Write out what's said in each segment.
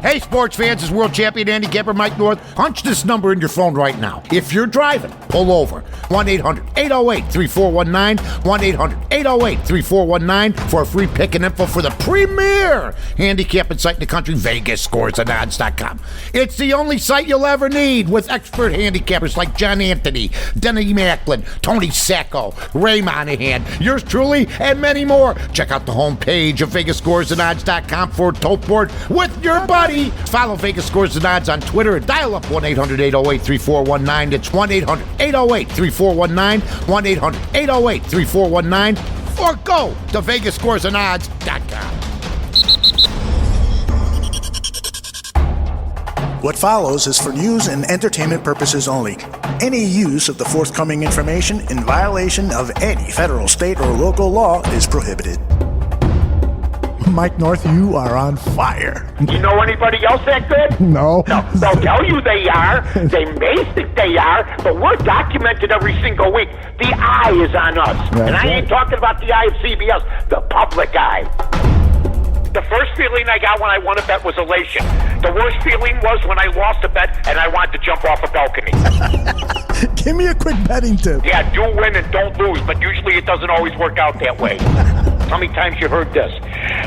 Hey, sports fans, it's world champion handicapper Mike North. Punch this number in your phone right now. If you're driving, pull over. 1-800-808-3419, 1-800-808-3419 for a free pick and info for the premier handicapping site in the country, VegasScoresAndOdds.com. It's the only site you'll ever need with expert handicappers like John Anthony, Denny Macklin, Tony Sacco, Ray Monahan, yours truly, and many more. Check out the homepage of VegasScoresAndOdds.com for a tote board with your buddy. Follow Vegas Scores and Odds on Twitter and dial up 1-800-808-3419. It's 1-800-808-3419, 1-800-808-3419, or go to VegasScoresAndOdds.com. What follows is for news and entertainment purposes only. Any use of the forthcoming information in violation of any federal, state, or local law is prohibited. Mike North, you are on fire. You know anybody else that good? No. They'll tell you they are. They may think they are, but we're documented every single week. The eye is on us. That's and I ain't right. talking about the eye of CBS, the public eye. The first feeling I got when I won a bet was elation. The worst feeling was when I lost a bet and I wanted to jump off a balcony. Give me a quick betting tip. Yeah, do win and don't lose, but usually it doesn't always work out that way. How many times you heard this?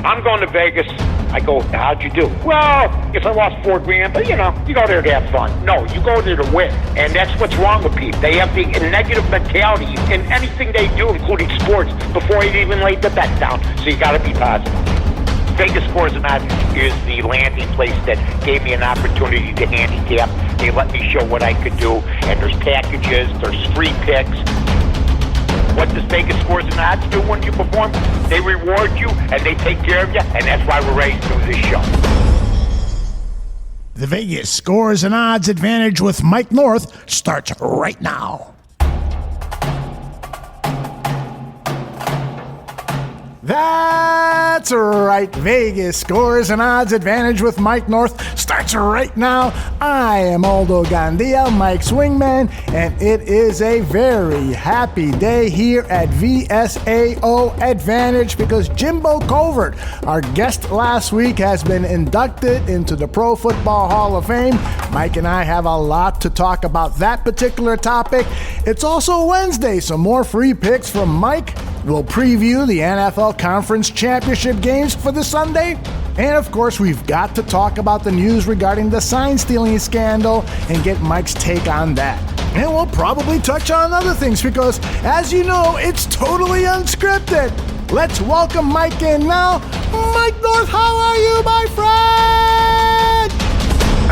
I'm going to Vegas. I go, how'd you do? Well, if I lost $4,000, but you go there to have fun. No, you go there to win. And that's what's wrong with people. They have the negative mentality in anything they do, including sports, before they even lay the bet down. So you got to be positive. Vegas Scores and Odds is the landing place that gave me an opportunity to handicap. They let me show what I could do, and there's packages, there's free picks. What does Vegas Scores and Odds do when you perform? They reward you, and they take care of you, and that's why we're ready to do this show. The Vegas Scores and Odds Advantage with Mike North starts right now. That's right. Vegas Scores and Odds Advantage with Mike North starts right now. I am Aldo Gandia, Mike's wingman, and it is a very happy day here at VSAO Advantage because Jimbo Covert, our guest last week, has been inducted into the Pro Football Hall of Fame. Mike and I have a lot to talk about that particular topic. It's also Wednesday, so more free picks from Mike. We'll preview the NFL Conference Championship games for the Sunday. And of course, we've got to talk about the news regarding the sign-stealing scandal and get Mike's take on that. And we'll probably touch on other things because, as you know, it's totally unscripted. Let's welcome Mike in now. Mike North, how are you, my friend?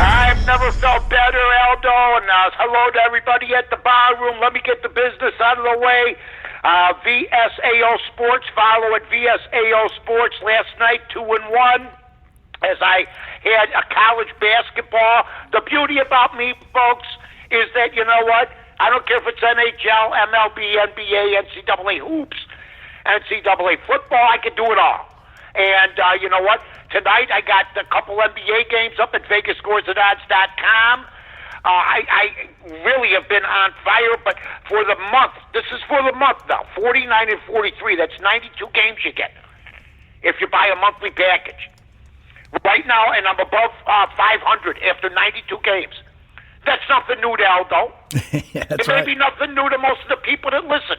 I've never felt better, Aldo. And hello to everybody at the bar room. Let me get the business out of the way. VSAO Sports, follow at VSAO Sports. Last night, 2-1, as I had a college basketball. The beauty about me, folks, is that, you know what? I don't care if it's NHL, MLB, NBA, NCAA hoops, NCAA football. I can do it all. And you know what? Tonight, I got a couple NBA games up at VegasScoresAndOdds.com. I really have been on fire, but for the month, this is for the month now, 49 and 43, that's 92 games you get if you buy a monthly package. Right now, and I'm above 500 after 92 games. That's nothing new to Aldo. It may be nothing new to most of the people that listen,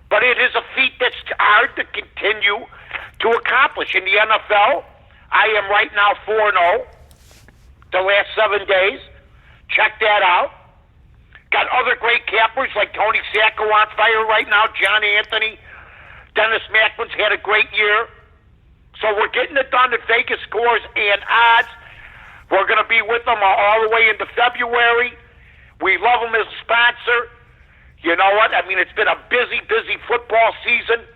but it is a feat that's hard to continue to accomplish. In the NFL, I am right now 4-0 the last 7 days. Check that out. Got other great cappers like Tony Sacco on fire right now, John Anthony. Dennis Macklin's had a great year. So we're getting it done at Vegas Scores and Odds. We're going to be with them all the way into February. We love them as a sponsor. You know what? I mean, it's been a busy, busy football season.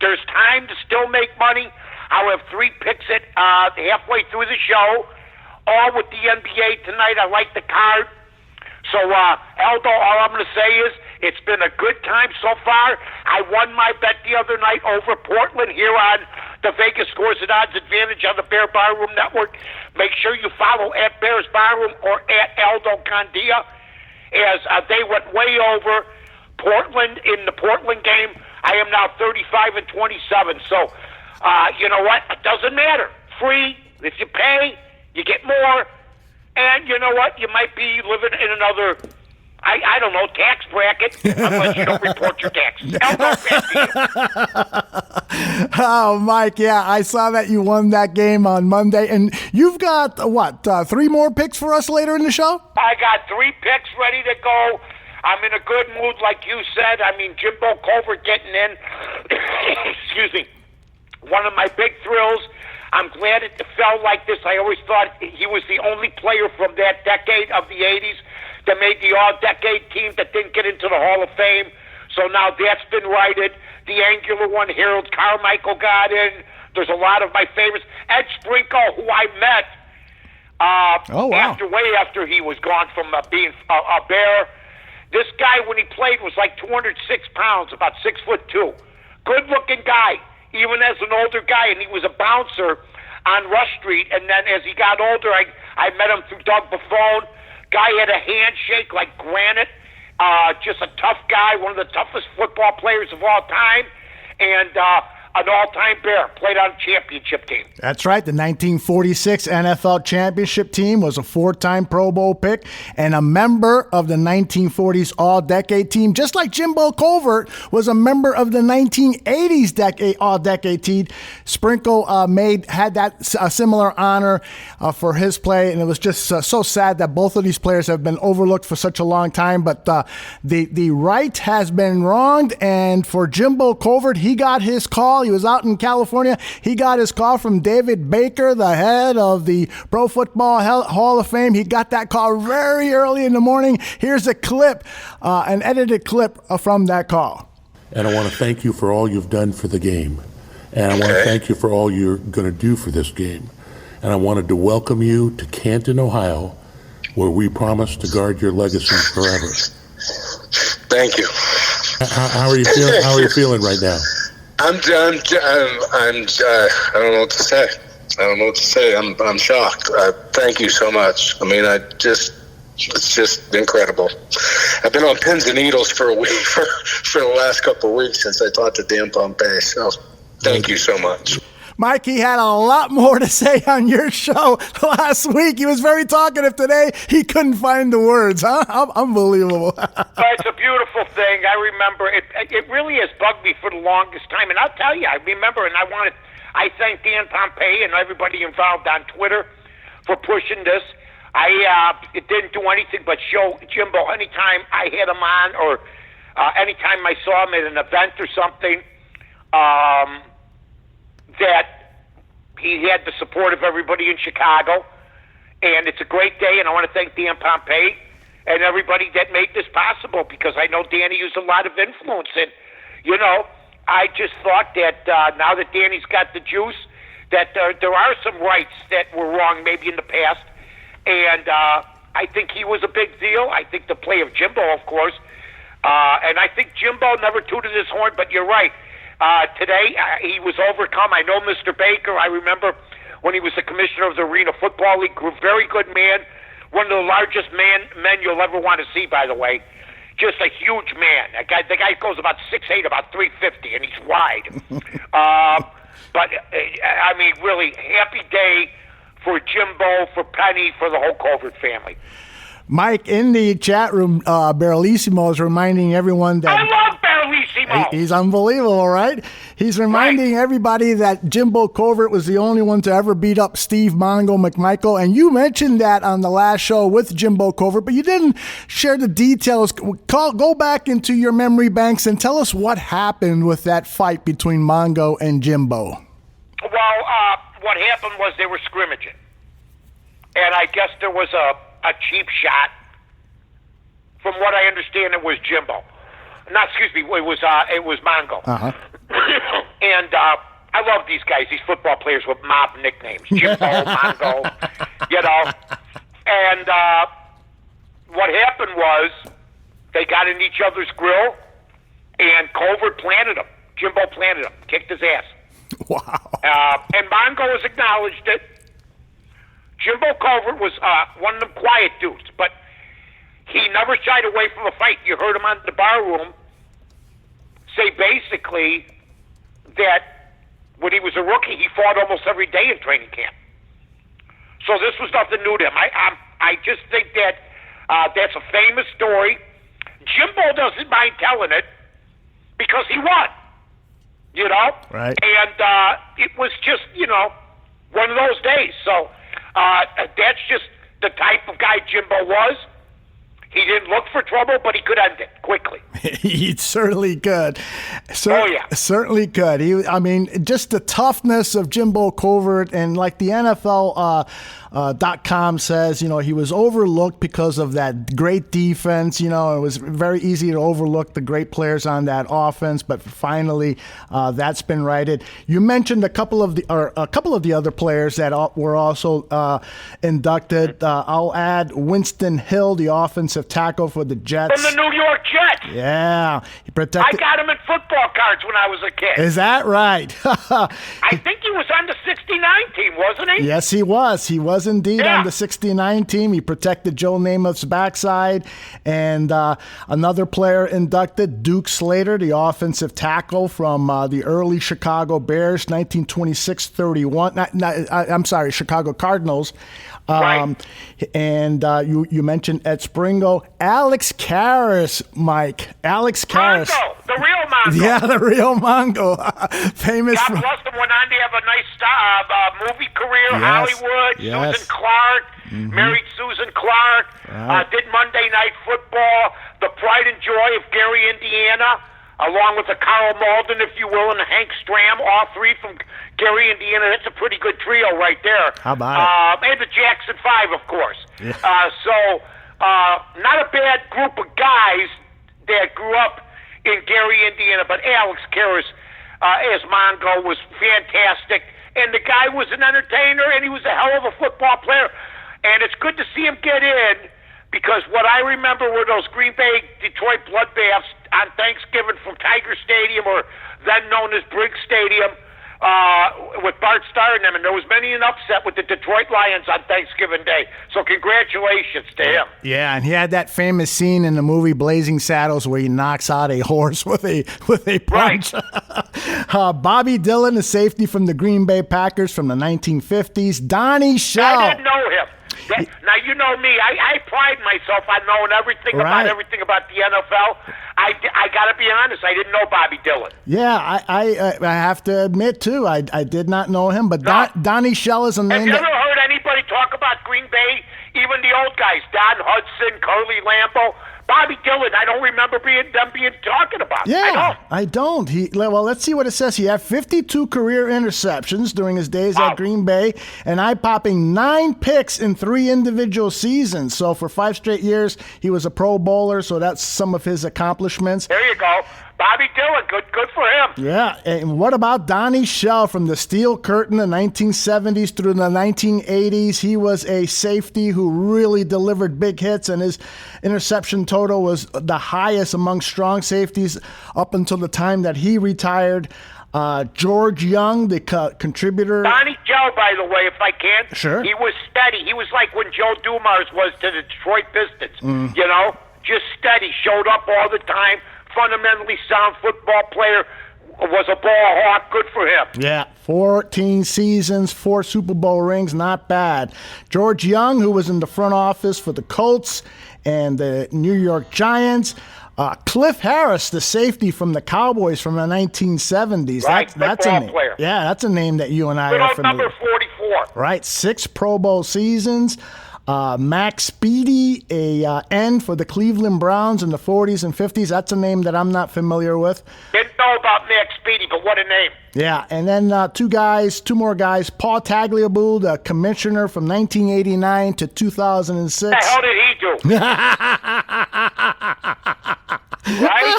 There's time to still make money. I'll have 3 picks at halfway through the show. All with the NBA tonight. I like the card. So, Aldo, all I'm going to say is it's been a good time so far. I won my bet the other night over Portland here on the Vegas Scores and Odds Advantage on the Bear Barroom Network. Make sure you follow at Bears Barroom or at Aldo Gandia as they went way over Portland in the Portland game. I am now 35 and 27. So You know what? It doesn't matter. Free. If you pay, you get more. And you know what? You might be living in another, I don't know, tax bracket, unless you don't report your taxes. Oh, Mike, yeah, I saw that you won that game on Monday. And you've got, 3 more picks for us later in the show? I got 3 picks ready to go. I'm in a good mood, like you said. I mean, Jimbo Covert getting in. Excuse me. One of my big thrills. I'm glad it felt like this. I always thought he was the only player from that decade of the 80s that made the all-decade team that didn't get into the Hall of Fame. So now that's been righted. The angular one, Harold Carmichael, got in. There's a lot of my favorites. Ed Sprinkle, who I met way after he was gone from being a Bear. This guy, when he played, was like 206 pounds, about 6'2". Good-looking guy, even as an older guy, and he was a bouncer on Rush Street. And then as he got older, I met him through Doug Buffone. Guy had a handshake like granite, just a tough guy, one of the toughest football players of all time, and an all-time Bear, played on a championship team. That's right. The 1946 NFL championship team was a 4-time Pro Bowl pick and a member of the 1940s All-Decade team, just like Jimbo Covert was a member of the 1980s All-Decade team. Sprinkle had that similar honor for his play, and it was just so sad that both of these players have been overlooked for such a long time. But the right has been wronged, and for Jimbo Covert, he got his call. He was out in California. He got his call from David Baker, the head of the Pro Football Hall of Fame. He got that call very early in the morning. Here's a clip, an edited clip from that call. And I want to thank you for all you've done for the game. And I want to thank you for all you're going to do for this game. And I wanted to welcome you to Canton, Ohio, where we promise to guard your legacy forever. Thank you. How are you feeling? How are you feeling right now? I don't know what to say. I'm shocked. Thank you so much. I mean, it's just incredible. I've been on pins and needles for a week, for the last couple of weeks since I talked to Dan Pompei. So thank you so much. Mike, he had a lot more to say on your show last week. He was very talkative today. He couldn't find the words, huh? Unbelievable. It's a beautiful thing. I remember it really has bugged me for the longest time. And I'll tell you, I remember, and I thank Dan Pompei and everybody involved on Twitter for pushing this. It didn't do anything but show Jimbo anytime I had him on or anytime I saw him at an event or something, that he had the support of everybody in Chicago. And it's a great day, and I want to thank Dan Pompei and everybody that made this possible, because I know Danny used a lot of influence. And, I just thought that now that Danny's got the juice, that there are some rights that were wrong maybe in the past. And I think he was a big deal. I think the play of Jimbo, of course. And I think Jimbo never tooted his horn, but you're right. Today, he was overcome. I know Mr. Baker. I remember when he was the commissioner of the Arena Football League. Very good man. One of the largest men you'll ever want to see, by the way. Just a huge man. The guy goes about 6'8", about 350, and he's wide. But, I mean, really, happy day for Jimbo, for Penny, for the whole Covert family. Mike, in the chat room, Barrelissimo is reminding everyone that... I love Barrelissimo! He's unbelievable, right? He's reminding everybody that Jimbo Covert was the only one to ever beat up Steve Mongo McMichael. And you mentioned that on the last show with Jimbo Covert, but you didn't share the details. Go back into your memory banks and tell us what happened with that fight between Mongo and Jimbo. Well, what happened was they were scrimmaging. And I guess there was a cheap shot. From what I understand, it was Jimbo. It was Mongo. Uh-huh. And I love these guys, these football players with mob nicknames. Jimbo, Mongo, And what happened was they got in each other's grill, and Covert planted him. Jimbo planted him, kicked his ass. Wow. And Mongo has acknowledged it. Jimbo Covert was one of them quiet dudes, but he never shied away from a fight. You heard him on the bar room say basically that when he was a rookie, he fought almost every day in training camp. So this was nothing new to him. I just think that that's a famous story. Jimbo doesn't mind telling it because he won, Right. And it was just, one of those days. So that's just the type of guy Jimbo was. He didn't look for trouble, but he could end it quickly. He certainly could. Yeah. Certainly could. Just the toughness of Jimbo Covert, and like the NFL .com says, he was overlooked because of that great defense. It was very easy to overlook the great players on that offense, but finally that's been righted. You mentioned a couple of the other players that were also inducted. I'll add Winston Hill, the offensive tackle for the Jets. From the New York Jets. Yeah. I got him in football cards when I was a kid. Is that right? I think he was on the 69 team, wasn't he? Yes, he was. He was indeed on the 69 team. He protected Joe Namath's backside. And another player inducted, Duke Slater, the offensive tackle from the early Chicago Bears, 1926-31. I'm sorry, Chicago Cardinals. Right. And you mentioned Ed Springo. Alex Karras, Mike. Alex Karras. Mongo, the real Mongo. Yeah, the real Mongo. Famous. God bless him, went on to have a nice movie career, Hollywood, yes. Susan Clark, married Susan Clark, did Monday Night Football, the pride and joy of Gary, Indiana, along with the Carl Malden, if you will, and Hank Stram, all three from Gary, Indiana. That's a pretty good trio right there. How about it? And the Jackson 5, of course. Yeah. Not a bad group of guys that grew up in Gary, Indiana, but Alex Karras as Mongo was fantastic. And the guy was an entertainer, and he was a hell of a football player. And it's good to see him get in, because what I remember were those Green Bay Detroit bloodbaths on Thanksgiving from Tiger Stadium, or then known as Briggs Stadium, with Bart Starr and them, and there was many an upset with the Detroit Lions on Thanksgiving Day. So congratulations to him. Yeah, and he had that famous scene in the movie Blazing Saddles where he knocks out a horse with a punch. Right. Bobby Dillon, a safety from the Green Bay Packers from the 1950s. Donnie Shell. I didn't know him. Now, you know me. I pride myself on knowing everything about everything about the NFL. I got to be honest. I didn't know Bobby Dillon. Yeah, I have to admit, too, I did not know him. But Donnie Shell is a name. Have you ever heard anybody talk about Green Bay? Even the old guys, Don Hudson, Curly Lambeau. Bobby Dillon, I don't remember them being talking about. Yeah, I don't. Well, let's see what it says. He had 52 career interceptions during his days at Green Bay, and eye-popping 9 picks in 3 individual seasons. So for 5 straight years, he was a Pro Bowler, so that's some of his accomplishments. There you go. Bobby Dillon, good for him. Yeah, and what about Donnie Shell from the Steel Curtain, the 1970s through the 1980s? He was a safety who really delivered big hits, and his interception total was the highest among strong safeties up until the time that he retired. George Young, the contributor. Donnie Shell, by the way, if I can. Sure. He was steady. He was like when Joe Dumars was to the Detroit Pistons. Just steady, showed up all the time. Fundamentally sound football player, was a ball hawk. Good for him. Yeah, 14 seasons, 4 Super Bowl rings, not bad. George Young, who was in the front office for the Colts and the New York Giants. Cliff Harris, the safety from the Cowboys from the 1970s. Right, that's a name. Player. Yeah, that's a name that you and I are familiar. Number 44. Right, 6 Pro Bowl seasons. Max Speedy, a end for the Cleveland Browns in the 40s and 50s. That's a name that I'm not familiar with. Didn't know about Max Speedy, but what a name. Yeah, and then 2 more guys. Paul Tagliabue, the commissioner from 1989 to 2006. What the hell did he do? Right?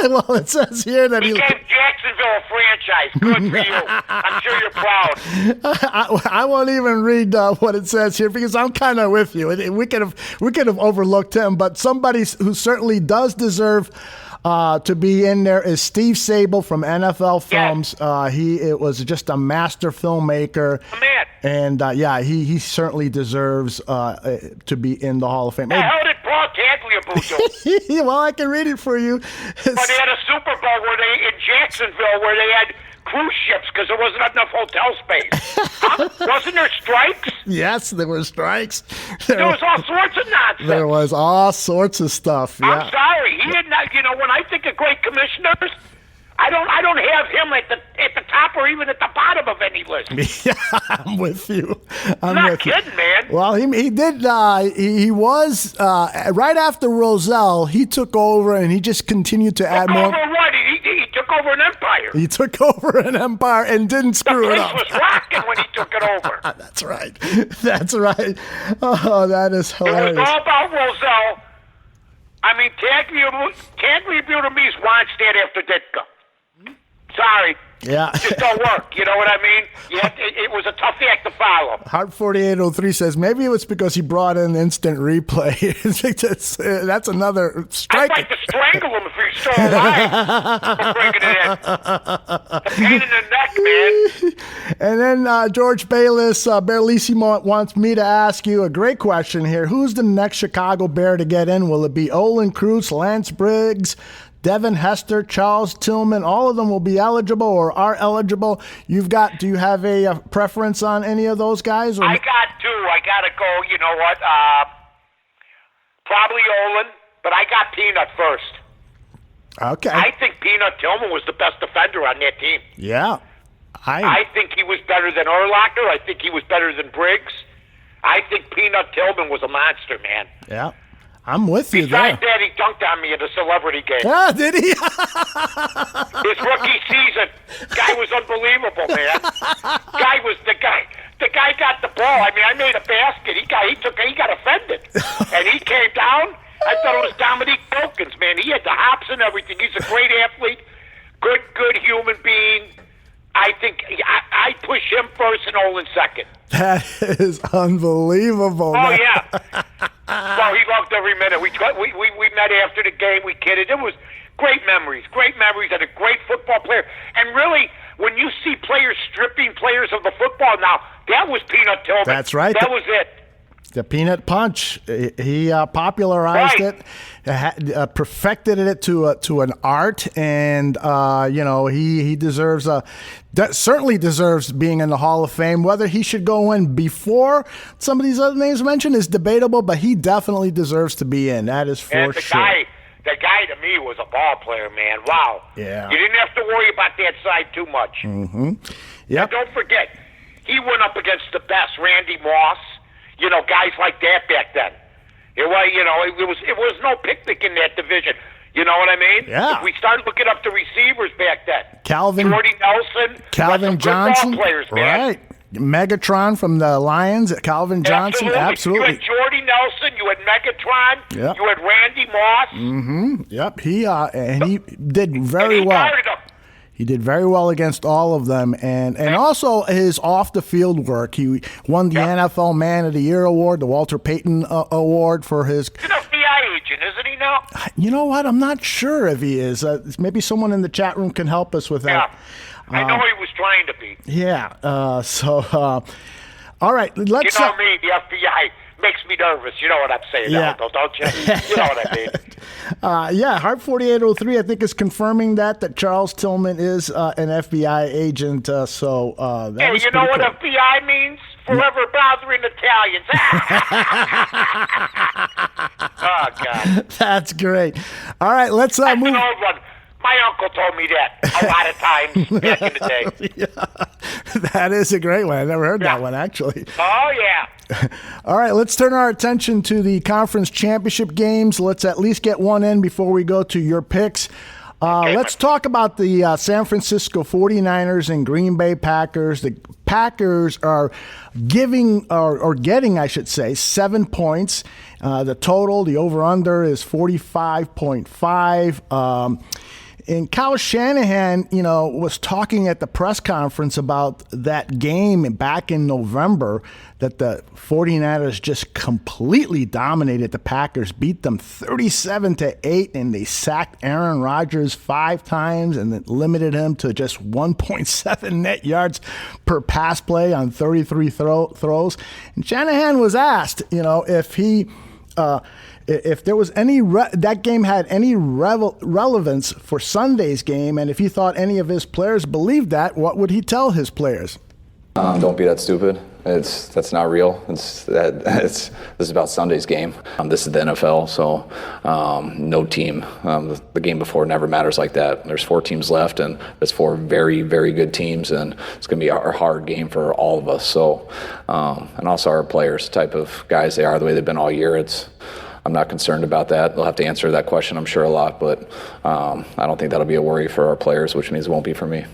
Well, it says here that he gave Jacksonville a franchise. Good for you. I'm sure you're proud. I won't even read what it says here because I'm kind of with you. We could have overlooked him, but somebody who certainly does deserve to be in there is Steve Sable from NFL Films. Yes. He was just a master filmmaker. Man. And he certainly deserves to be in the Hall of Fame. How did Paul Tagliabue do? Well, I can read it for you. But they had a Super Bowl in Jacksonville where they had cruise ships because there wasn't enough hotel space. Huh? Wasn't there strikes? Yes, there were strikes. There was all sorts of nonsense. There was all sorts of stuff. Yeah. I'm sorry. He did not. When I think of great commissioners, I don't have him at the top or even at the bottom of any list. Yeah, I'm with you. I'm not with kidding, you. man. Well, he did. He was right after Roselle. He took over and he just continued to add more. Over what? He took over an empire. He took over an empire and didn't screw it up. The place was rocking when he took it over. That's right. That's right. Oh, that is hilarious. It was all about Roselle. I mean, Tagliabue to me is Wannstedt after Ditka. Sorry. Yeah. Just don't work. You know what I mean? It was a tough act to follow. Heart 4803 says maybe it was because he brought in instant replay. That's another strike. I'd like to strangle him if he's still alive. For bringing it in. A pain in the neck, man. And then George Bayless, Bearlissimo wants me to ask you a great question here. Who's the next Chicago Bear to get in? Will it be Olin Kreutz, Lance Briggs, Devin Hester, Charles Tillman? All of them will be eligible or are eligible. Do you have a preference on any of those guys? Or? I got two. I got to go, you know what? Probably Olin, but I got Peanut first. Okay. I think Peanut Tillman was the best defender on that team. Yeah. I think he was better than Urlacher. I think he was better than Briggs. I think Peanut Tillman was a monster, man. Yeah. I'm with you Besides there. that, he dunked on me in the celebrity game. Ah, did he? His rookie season, guy was unbelievable, man. The guy got the ball. I mean, I made a basket. He got offended, and he came down. I thought it was Dominique Wilkins, man. He had the hops and everything. He's a great athlete, good human being. I think I push him first and Olin second. That is unbelievable. Oh, yeah. Well, he loved every minute. We met after the game. We kidded. It was great memories, and a great football player. And really, when you see players stripping players of the football now, that was Peanut Tillman. That's right. That was it. The peanut punch. He popularized it, perfected it to an art, and he deserves certainly deserves being in the Hall of Fame. Whether he should go in before some of these other names mentioned is debatable, but he definitely deserves to be in. That is for sure. The guy to me was a ball player, man. Wow. Yeah. You didn't have to worry about that side too much. Mm-hmm. Yep. And don't forget, he went up against the best, Randy Moss. Guys like that back then. It was no picnic in that division. You know what I mean? Yeah. If we started looking up the receivers back then. Jordy Nelson. Calvin Johnson. Ball players, man. Right. Megatron from the Lions. Calvin Johnson. Absolutely. You had Jordy Nelson. You had Megatron. Yep. You had Randy Moss. Mm-hmm. Yep. He did very well. Guarded them. He did very well against all of them, and also his off-the-field work. He won the NFL Man of the Year award, the Walter Payton award for his... He's an FBI agent, isn't he now? You know what? I'm not sure if he is. Maybe someone in the chat room can help us with that. Yeah, I know he was trying to be. Yeah, all right, let's... You know me, the FBI makes me nervous. You know what I'm saying, Aldo, don't you? You know what I mean. Heart 4803, I think, is confirming that Charles Tillman is an FBI agent. Hey, you know what FBI means? Forever bothering Italians. Oh, God. That's great. All right, let's That's move. an old one. My uncle told me that a lot of times back in the day. Yeah, that is a great one. I never heard that one, actually. Oh, yeah. All right, let's turn our attention to the conference championship games. Let's at least get one in before we go to your picks. Let's talk about the San Francisco 49ers and Green Bay Packers. The Packers are getting, I should say, 7 points. The total, the over-under is 45.5. And Kyle Shanahan, was talking at the press conference about that game back in November that the 49ers just completely dominated the Packers, beat them 37-8, and they sacked Aaron Rodgers 5 times and then limited him to just 1.7 net yards per pass play on 33 throws. And Shanahan was asked, if if there was any that game had any relevance for Sunday's game, and if he thought any of his players believed that, what would he tell his players? Don't be that stupid. That's not real. This is about Sunday's game. This is the NFL, so no team. The game before never matters like that. There's 4 teams left, and it's 4 very, very good teams, and it's going to be a hard game for all of us. So, and also our players, the type of guys they are, the way they've been all year. I'm not concerned about that. They'll have to answer that question, I'm sure, a lot, but I don't think that'll be a worry for our players, which means it won't be for me.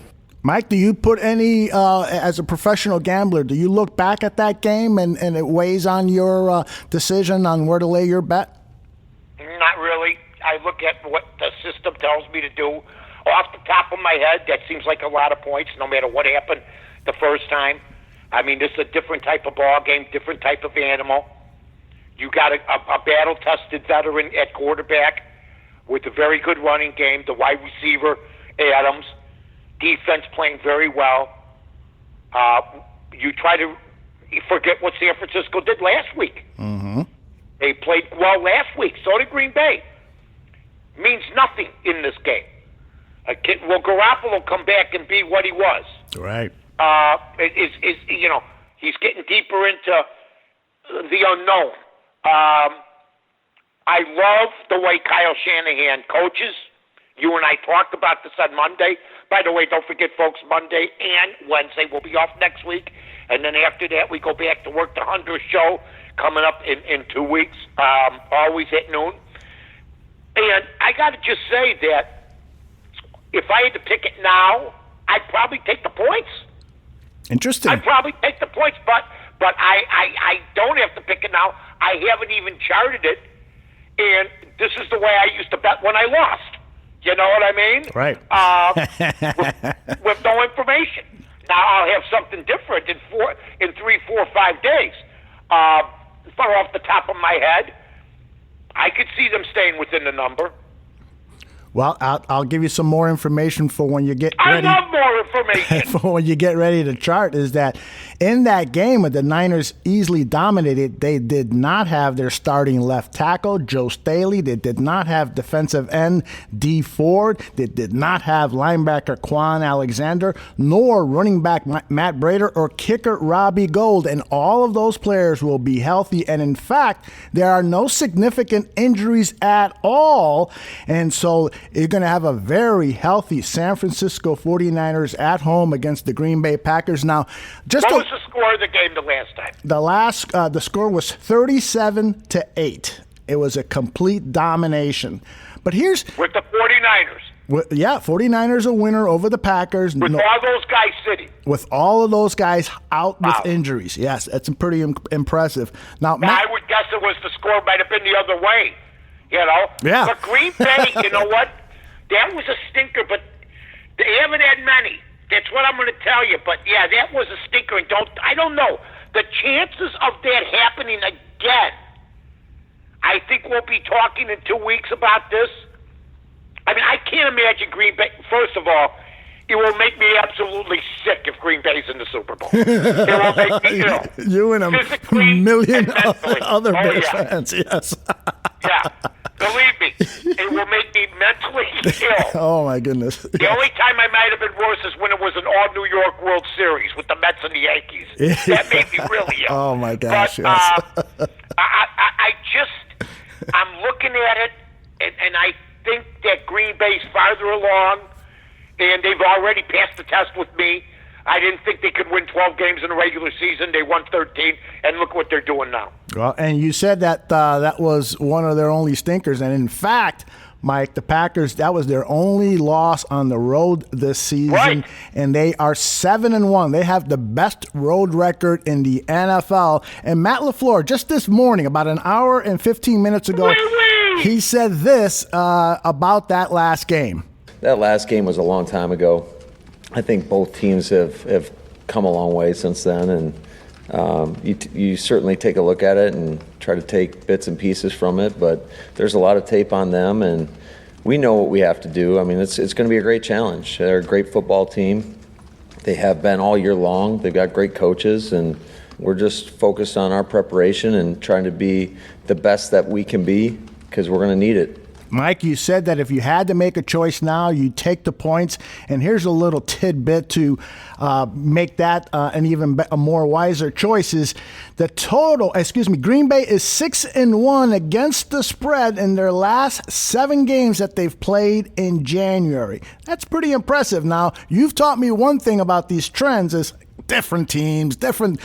Mike, do you put any, as a professional gambler, do you look back at that game and it weighs on your decision on where to lay your bet? Not really. I look at what the system tells me to do. Off the top of my head, that seems like a lot of points, no matter what happened the first time. I mean, this is a different type of ball game, different type of animal. You got a battle-tested veteran at quarterback with a very good running game, the wide receiver, Adams. Defense playing very well. You try to forget what San Francisco did last week. Mm-hmm. They played well last week. So did Green Bay. Means nothing in this game. Will Garoppolo come back and be what he was? Right. He's getting deeper into the unknown. I love the way Kyle Shanahan coaches. You and I talked about this on Monday. By the way, don't forget, folks, Monday and Wednesday will be off next week. And then after that, we go back to work the 100th show coming up in 2 weeks, always at noon. And I got to just say that if I had to pick it now, I'd probably take the points. Interesting. I'd probably take the points, but I don't have to pick it now. I haven't even charted it. And this is the way I used to bet when I lost. You know what I mean? Right. With no information. Now I'll have something different in 3, 4, 5 days. Far off the top of my head, I could see them staying within the number. Well, I'll give you some more information for when you get ready. I love more information. For when you get ready to chart, is that in that game when the Niners easily dominated, they did not have their starting left tackle, Joe Staley. They did not have defensive end, D. Ford. They did not have linebacker Quan Alexander, nor running back Matt Brader or kicker Robbie Gould. And all of those players will be healthy. And in fact, there are no significant injuries at all. And so you're going to have a very healthy San Francisco 49ers at home against the Green Bay Packers. Now, what was the score of the game the last time? The score was 37-8. It was a complete domination. But here's with the 49ers. 49ers a winner over the Packers. With all those guys sitting. With all of those guys out with injuries. Yes, that's pretty impressive. Now, I would guess the score might have been the other way. You know? Yeah. But Green Bay, you know what? That was a stinker, but they haven't had many. That's what I'm going to tell you. But, yeah, that was a stinker. And I don't know. The chances of that happening again, I think we'll be talking in 2 weeks about this. I mean, I can't imagine Green Bay. First of all, it will make me absolutely sick if Green Bay's in the Super Bowl. It will make me ill. You and a million other Bears fans, yes. Yeah. Believe me, it will make me mentally ill. Oh, my goodness. The only time I might have been worse is when it was an all-New York World Series with the Mets and the Yankees. That made me really ill. Oh, my gosh, but, yes. I'm looking at it, and I think that Green Bay's farther along, and they've already passed the test with me. I didn't think they could win 12 games in the regular season. They won 13, and look what they're doing now. Well, and you said that that was one of their only stinkers. And in fact, Mike, the Packers, that was their only loss on the road this season. Right. And they are 7-1. They have the best road record in the NFL. And Matt LaFleur, just this morning, about an hour and 15 minutes ago, he said this about that last game. That last game was a long time ago. I think both teams have come a long way since then, and you certainly take a look at it and try to take bits and pieces from it, but there's a lot of tape on them, and we know what we have to do. I mean, it's going to be a great challenge. They're a great football team. They have been all year long. They've got great coaches, and we're just focused on our preparation and trying to be the best that we can be because we're going to need it. Mike, you said that if you had to make a choice now, you'd take the points. And here's a little tidbit to make that an even a more wiser choice is the total, Green Bay is 6-1 against the spread in their last 7 games that they've played in January. That's pretty impressive. Now, you've taught me one thing about these trends is different teams, different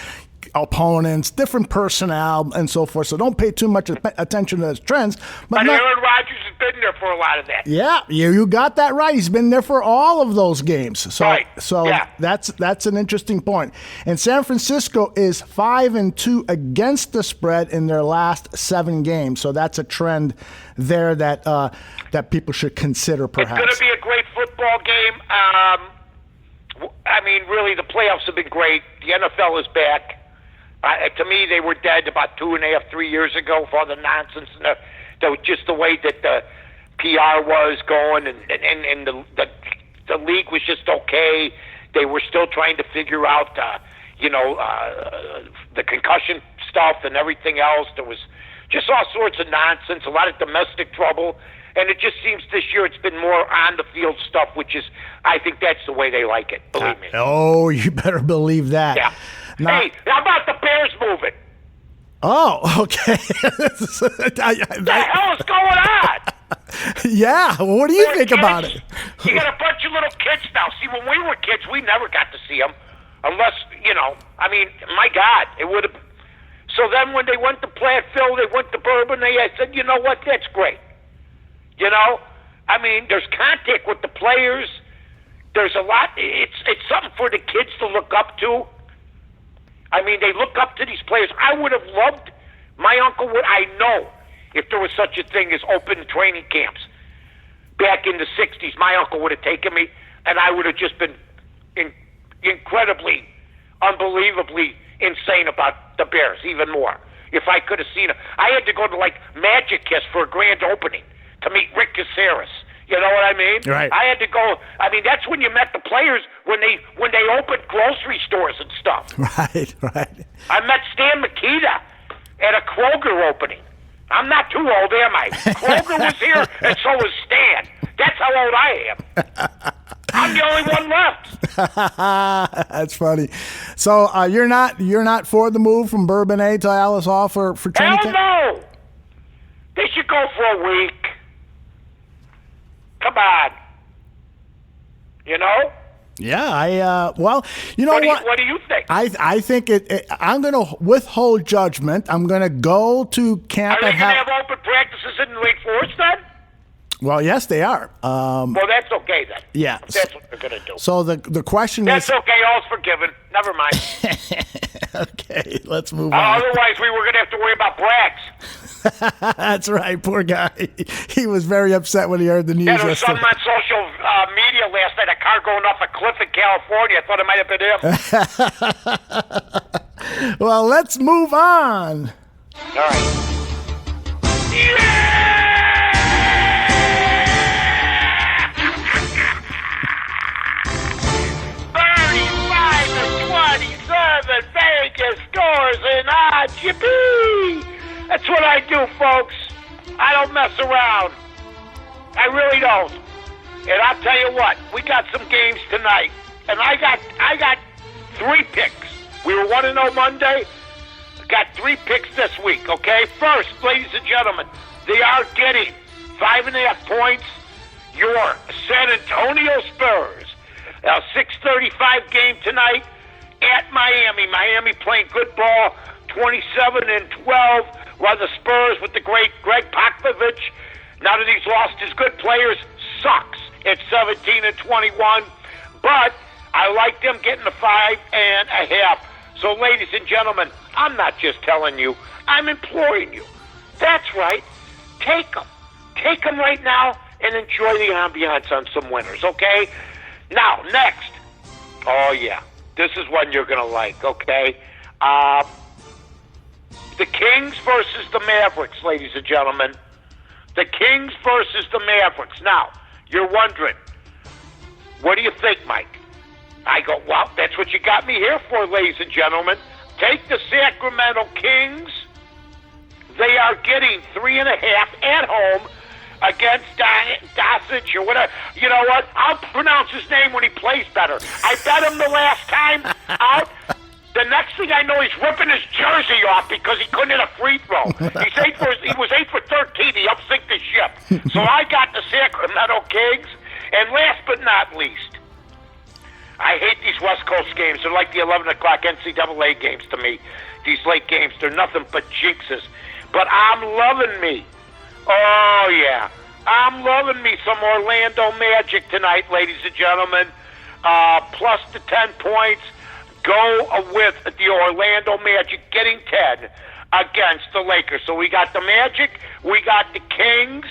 opponents, different personnel, and so forth. So don't pay too much attention to those trends. But Aaron Rodgers has been there for a lot of that. Yeah, you got that right. He's been there for all of those games. So, right. That's an interesting point. And San Francisco is 5-2 against the spread in their last 7 games. So that's a trend there that that people should consider. Perhaps it's going to be a great football game. I mean, really, the playoffs have been great. The NFL is back. To me, they were dead about 2.5, 3 years ago for all the nonsense and just the way that the PR was going, and the league was just okay. They were still trying to figure out, the concussion stuff and everything else. There was just all sorts of nonsense, a lot of domestic trouble, and it just seems this year it's been more on the field stuff, which is, I think that's the way they like it. Believe me. Oh, you better believe that. Yeah. Hey, how about the Bears moving? Oh, okay. What the hell is going on? Yeah, what do you think about it? You got a bunch of little kids now. See, when we were kids, we never got to see them. Unless, my God, it would have. So then when they went to Platteville, they went to Bourbon, I said, you know what, that's great. There's contact with the players. There's a lot. It's something for the kids to look up to. They look up to these players. I would have loved, my uncle would, I know, if there was such a thing as open training camps back in the 60s, my uncle would have taken me, and I would have just been incredibly, unbelievably insane about the Bears, even more. If I could have seen them. I had to go to, Magic Kiss for a grand opening to meet Rick Caceres. You know what I mean? Right. I had to go. That's when you met the players when they opened grocery stores and stuff. Right. I met Stan Mikita at a Kroger opening. I'm not too old, am I? Kroger was here, and so was Stan. That's how old I am. I'm the only one left. That's funny. So you're not for the move from Bourbonnais to Alice Hall for training camp? Hell no. They should go for a week. Come on. Yeah, well, you know what? What do you think? I think I'm going to withhold judgment. I'm going to go to camp. Are they going to have open practices in Lake Forest then? Well, yes, they are. Well, that's okay then. Yeah. That's what they're going to do. So the question that's is... That's okay. All's forgiven. Never mind. Okay, let's move on. Otherwise, we were going to have to worry about Brax. That's right. Poor guy. He was very upset when he heard the news Yeah, there was yesterday. something on social media last night, a car going off a cliff in California. I thought it might have been him. Well, let's move on. All right. Yeah! 35-27, Vegas scores and odds. Yippee! That's what I do, folks. I don't mess around. I really don't. And I'll tell you what, we got some games tonight. And I got 3 picks. We were 1-0 Monday. Got 3 picks this week, okay? First, ladies and gentlemen, they are getting 5.5 points. Your San Antonio Spurs. A 6:35 game tonight at Miami. Miami playing good ball, 27-12. While the Spurs with the great Greg Popovich, now that he's lost his good players, sucks at 17-21. But I like them getting the 5.5. So, ladies and gentlemen, I'm not just telling you, I'm imploring you. That's right. Take them. Take them right now and enjoy the ambiance on some winners, okay? Now, next. Oh, yeah. This is one you're going to like, okay? The Kings versus the Mavericks, ladies and gentlemen. The Kings versus the Mavericks. Now, you're wondering, what do you think, Mike? I go, well, that's what you got me here for, ladies and gentlemen. Take the Sacramento Kings. They are getting 3.5 at home against Dosich or whatever. You know what? I'll pronounce his name when he plays better. I bet him the last time out. The next thing I know, he's ripping his jersey off because he couldn't hit a free throw. He was 8 for 13. He helped sink the ship. So I got the Sacramento Kings. And last but not least, I hate these West Coast games. They're like the 11 o'clock NCAA games to me. These late games, they're nothing but jinxes. But I'm loving me. Oh, yeah. I'm loving me some Orlando Magic tonight, ladies and gentlemen. Plus the 10 points. Go with the Orlando Magic getting 10 against the Lakers. So we got the Magic, we got the Kings,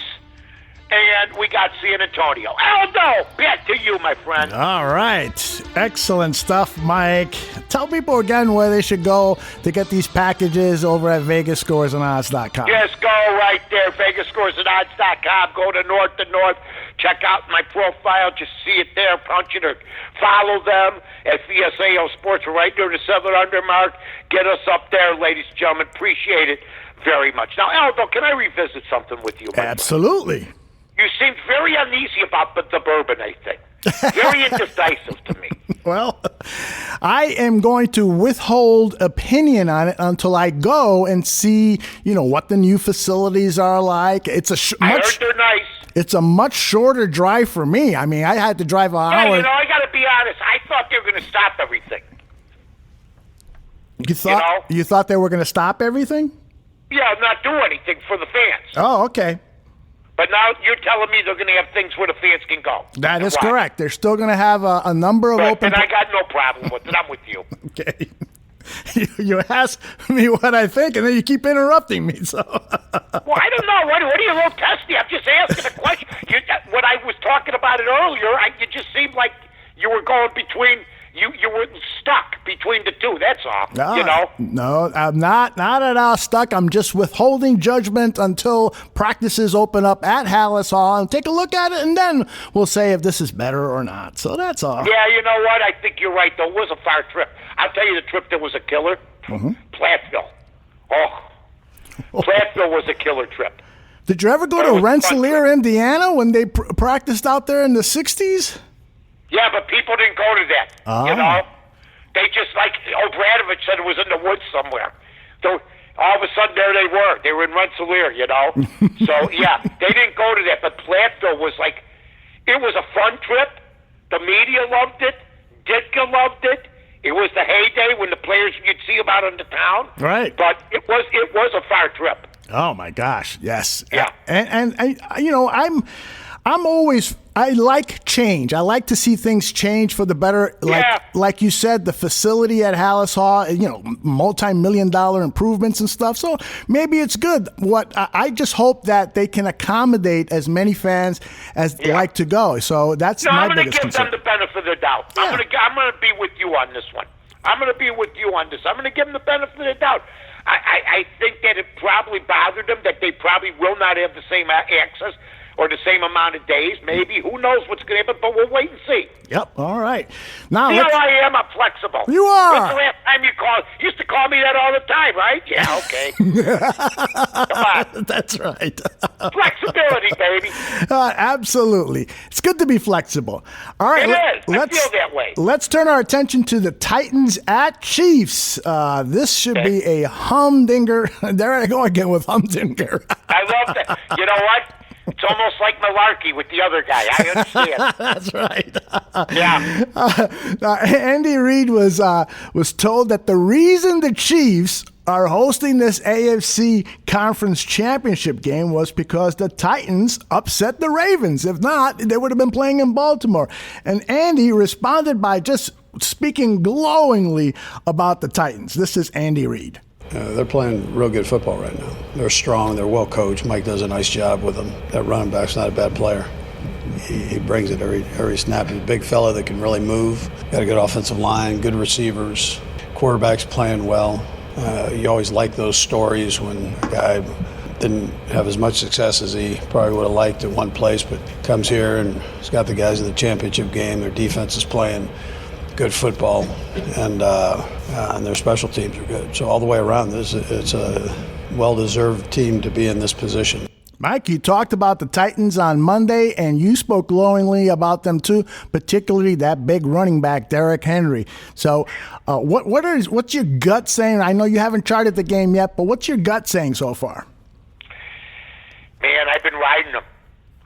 and we got San Antonio. Aldo, back to you, my friend. All right. Excellent stuff, Mike. Tell people again where they should go to get these packages over at VegasScoresAndOdds.com. Just go right there, VegasScoresAndOdds.com. Go to North to North. Check out my profile. Just see it there. Punch it or follow them at VSAO Sports right near the 700 mark. Get us up there, ladies and gentlemen. Appreciate it very much. Now, Aldo, can I revisit something with you? Absolutely. You seemed very uneasy about the bourbon, I think. Very indecisive to me. Well, I am going to withhold opinion on it until I go and see, what the new facilities are like. It's I heard they're nice. It's a much shorter drive for me. I mean, I had to drive an hour. I got to be honest. I thought they were going to stop everything. You thought they were going to stop everything? Yeah, not do anything for the fans. Oh, okay. But now you're telling me they're going to have things where the fans can go. That is correct. They're still going to have a number of open. And I got no problem with it. I'm with you. Okay. You ask me what I think, and then you keep interrupting me. So. Well, I don't know. What are you a little testy? I'm just asking a question. When I was talking about it earlier, you just seemed like you were going between. You were stuck between the two. That's all. No, I'm not at all stuck. I'm just withholding judgment until practices open up at Hallis Hall and take a look at it, and then we'll say if this is better or not. So that's all. Yeah, you know what? I think you're right. Though it was a far trip. I'll tell you the trip that was a killer. Mm-hmm. Platteville. Platteville was a killer trip. Did you ever go to Rensselaer, Indiana, when they practiced out there in the '60s? Yeah, but people didn't go to that. Oh. They just Obradovich said it was in the woods somewhere. So all of a sudden there they were. They were in Rensselaer, So yeah, they didn't go to that. But Platteville was it was a fun trip. The media loved it. Ditka loved it. It was the heyday when the players you'd see them out in the town. Right. But it was a far trip. Oh my gosh, yes. Yeah. And I'm always, I like change. I like to see things change for the better. Like you said, the facility at Hallis Hall, multi-million-dollar improvements and stuff. So maybe it's good. I just hope that they can accommodate as many fans as like to go. So that's my biggest concern. I'm going to give them the benefit of the doubt. Yeah. I'm going to be with you on this one. I'm going to be with you on this. I'm going to give them the benefit of the doubt. I think that it probably bothered them that they probably will not have the same access or the same amount of days, maybe. Who knows what's going to happen, but we'll wait and see. Yep, all right. Now, see how I am? I'm flexible. You are. When's the last time you called? You used to call me that all the time, right? Yeah, okay. Come on. That's right. Flexibility, baby. Absolutely. It's good to be flexible. All right. It is. I feel that way. Let's turn our attention to the Titans at Chiefs. This should be a humdinger. There I go again with humdinger. I love that. You know what? It's almost like malarkey with the other guy. I understand. That's right. Yeah. Andy Reid was told that the reason the Chiefs are hosting this AFC Conference Championship game was because the Titans upset the Ravens. If not, they would have been playing in Baltimore. And Andy responded by just speaking glowingly about the Titans. This is Andy Reid. They're playing real good football right now. They're strong. They're well coached. Mike does a nice job with them. That running back's not a bad player. He brings it every snap. He's a big fella that can really move. Got a good offensive line, good receivers. Quarterback's playing well. You always like those stories when a guy didn't have as much success as he probably would have liked at one place, but comes here and he's got the guys in the championship game. Their defense is playing good football, and their special teams are good. So all the way around, it's a well-deserved team to be in this position. Mike, you talked about the Titans on Monday, and you spoke glowingly about them too, particularly that big running back, Derrick Henry. So what's your gut saying? I know you haven't charted the game yet, but what's your gut saying so far? Man, I've been riding them.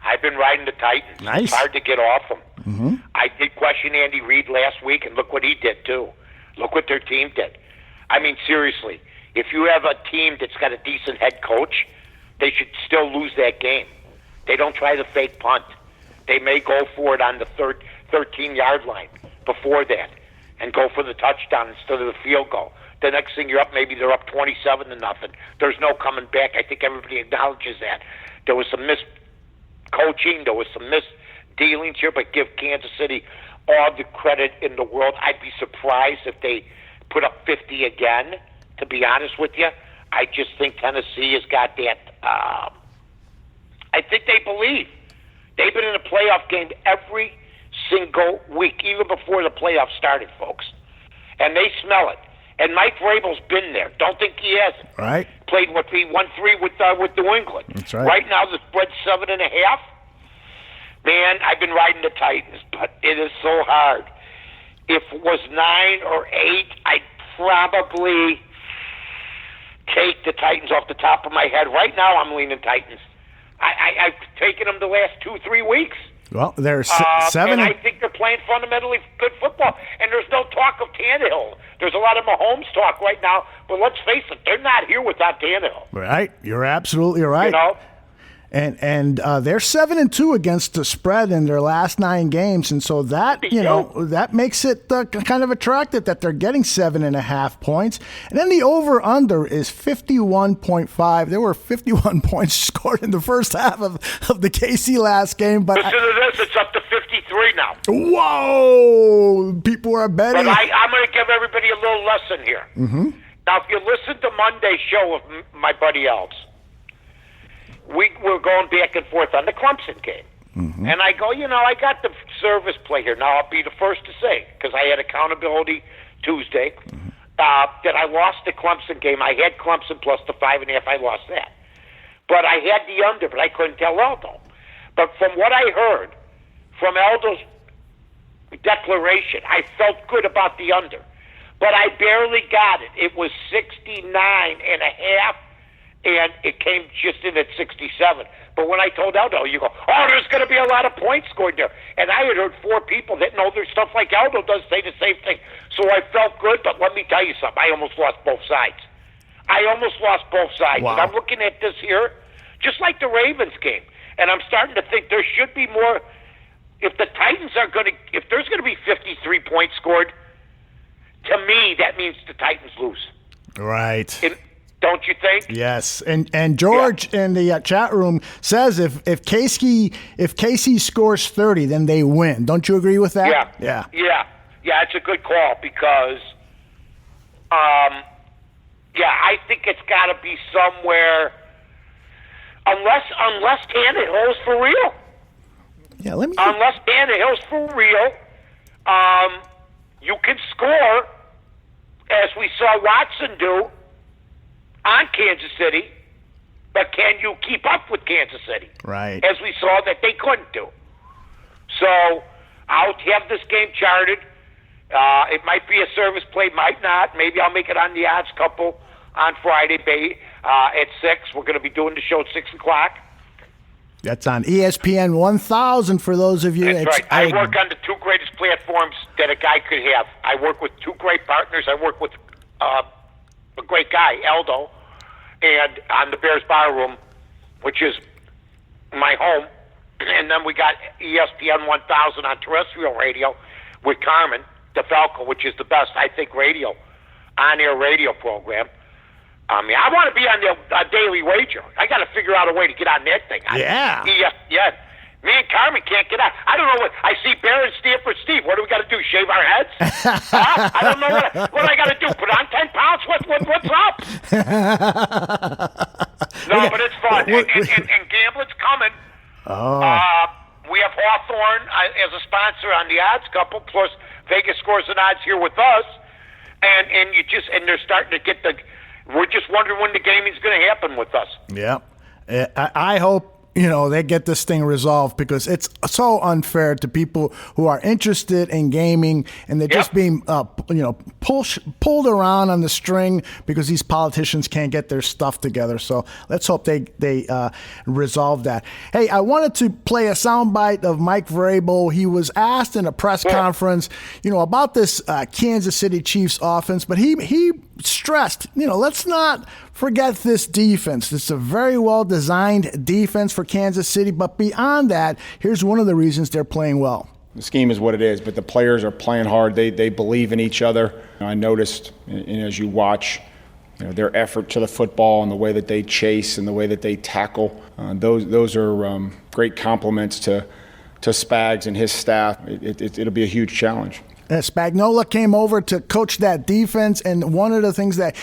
I've been riding the Titans. Nice. It's hard to get off them. Mm-hmm. I did question Andy Reid last week, and look what he did, too. Look what their team did. I mean, seriously, if you have a team that's got a decent head coach, they should still lose that game. They don't try the fake punt. They may go for it on the 13-yard line before that and go for the touchdown instead of the field goal. The next thing you're up, maybe they're up 27-0. There's no coming back. I think everybody acknowledges that. There was some missed coaching. There was some missed dealings here, but give Kansas City all the credit in the world. I'd be surprised if they put up 50 again, to be honest with you. I just think Tennessee has got that. I think they believe. They've been in a playoff game every single week, even before the playoffs started, folks. And they smell it. And Mike Vrabel's been there. Don't think he hasn't. Right. Played what he won 3 with New England. That's right. Right now the spread's 7.5. Man, I've been riding the Titans, but it is so hard. If it was 9 or 8, I'd probably take the Titans off the top of my head. Right now, I'm leaning Titans. I've taken them the last 2-3 weeks. Well, they're And 7. I think they're playing fundamentally good football. And there's no talk of Tannehill. There's a lot of Mahomes talk right now. But let's face it, they're not here without Tannehill. Right. You're absolutely right. You know? And they're 7-2 against the spread in their last 9 games, and so that that makes it kind of attractive that they're getting 7.5 points. And then the over/under is 51.5. There were 51 points scored in the first half of the KC last game, but listen to this, it's up to 53 now. Whoa! People are betting. But I'm going to give everybody a little lesson here. Mm-hmm. Now, if you listen to Monday's show with my buddy Elves, we were going back and forth on the Clemson game. Mm-hmm. And I go, I got the service play here. Now, I'll be the first to say, because I had accountability Tuesday, that I lost the Clemson game. I had Clemson plus the 5.5. I lost that. But I had the under, but I couldn't tell Aldo. But from what I heard from Aldo's declaration, I felt good about the under. But I barely got it. It was 69.5. And it came just in at 67. But when I told Aldo, you go, there's going to be a lot of points scored there. And I had heard 4 people that know their stuff like Aldo does say the same thing. So I felt good, but let me tell you something. I almost lost both sides. Wow. And I'm looking at this here, just like the Ravens game. And I'm starting to think there should be more. If the Titans if there's going to be 53 points scored, to me, that means the Titans lose. Right. Don't you think? Yes, and George in the chat room says if KC scores 30, then they win. Don't you agree with that? Yeah. It's a good call because, I think it's got to be somewhere. Unless Tannehill's for real. Yeah, let me. Unless Tannehill's for real, you can score, as we saw Watson do on Kansas City, but can you keep up with Kansas City? Right. As we saw that they couldn't do. So I'll have this game charted. It might be a service play, might not. Maybe I'll make it on the odds couple on Friday at 6. We're going to be doing the show at 6 o'clock. That's on ESPN 1000 for those of you. That's right. I work on the 2 greatest platforms that a guy could have. I work with 2 great partners. I work with a great guy, Aldo, and on the Bears Bar Room, which is my home. And then we got ESPN 1000 on terrestrial radio with Carmen DeFalco, which is the best, I think, on-air radio program. I mean, I want to be on the Daily Wager. I got to figure out a way to get on that thing. Yeah. ESPN. Me and Carmen can't get out. I don't know what. I see Bear and Stanford Steve. What do we got to do? Shave our heads? I don't know what I got to do. Put on 10 pounds? What's up? No, but it's fun. And gambling's coming. Oh. We have Hawthorne as a sponsor on the odds couple, plus Vegas Scores and Odds here with us, and they're starting to get we're just wondering when the gaming's going to happen with us. Yeah. I hope they get this thing resolved, because it's so unfair to people who are interested in gaming, and they're just being pulled around on the string because these politicians can't get their stuff together. So let's hope they resolve that. Hey, I wanted to play a soundbite of Mike Vrabel. He was asked in a press conference, about this Kansas City Chiefs offense, but he stressed, let's not forget this defense. It's a very well-designed defense for Kansas City, but beyond that, here's one of the reasons they're playing well. The scheme is what it is, but the players are playing hard. They believe in each other. I noticed, as you watch, their effort to the football and the way that they chase and the way that they tackle. Those are great compliments to Spags and his staff. It'll be a huge challenge. Spagnuolo came over to coach that defense, and one of the things that,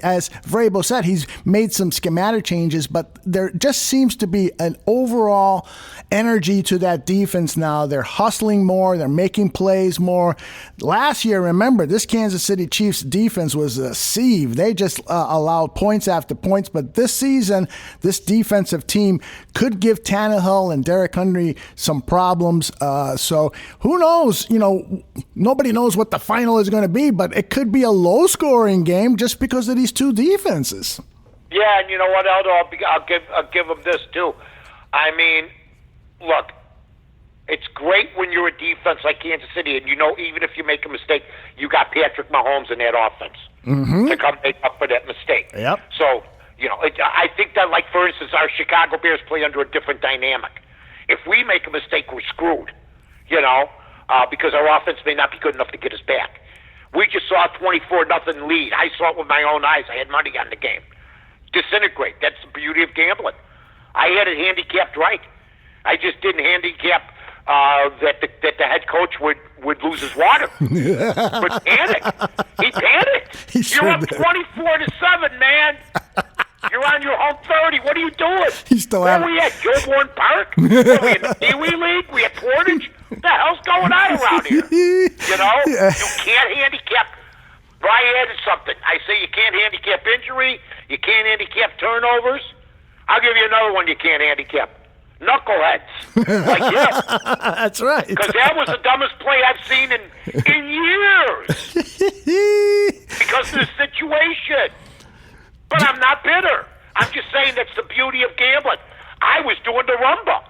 as Vrabel said, he's made some schematic changes, but there just seems to be an overall energy to that defense now. They're hustling more. They're making plays more. Last year, remember, this Kansas City Chiefs defense was a sieve. They just allowed points after points, but this season, this defensive team could give Tannehill and Derrick Henry some problems. So who knows? Nobody knows what the final is going to be, but it could be a low-scoring game just because of these two defenses. Yeah, and you know what, Aldo? I'll give them this too. I mean, look, it's great when you're a defense like Kansas City, and even if you make a mistake, you got Patrick Mahomes in that offense to come make up for that mistake. Yep. So, I think that, like, for instance, our Chicago Bears play under a different dynamic. If we make a mistake, we're screwed, because our offense may not be good enough to get us back. We just saw a 24-0 lead. I saw it with my own eyes. I had money on the game. Disintegrate. That's the beauty of gambling. I had it handicapped right. I just didn't handicap that the head coach would lose his water. But panic. He panicked. You're up 24-7, man. You're on your home 30. What are you doing? Where we at? Gilbourne Park? Are we in the Pee Wee League? We at Portage? What the hell's going on around here? You can't handicap. Brian added something. I say you can't handicap injury. You can't handicap turnovers. I'll give you another one you can't handicap. Knuckleheads. Like this. That's right. Because that was the dumbest play I've seen in years. Because of the situation. But I'm not bitter. I'm just saying that's the beauty of gambling. I was doing the rumba.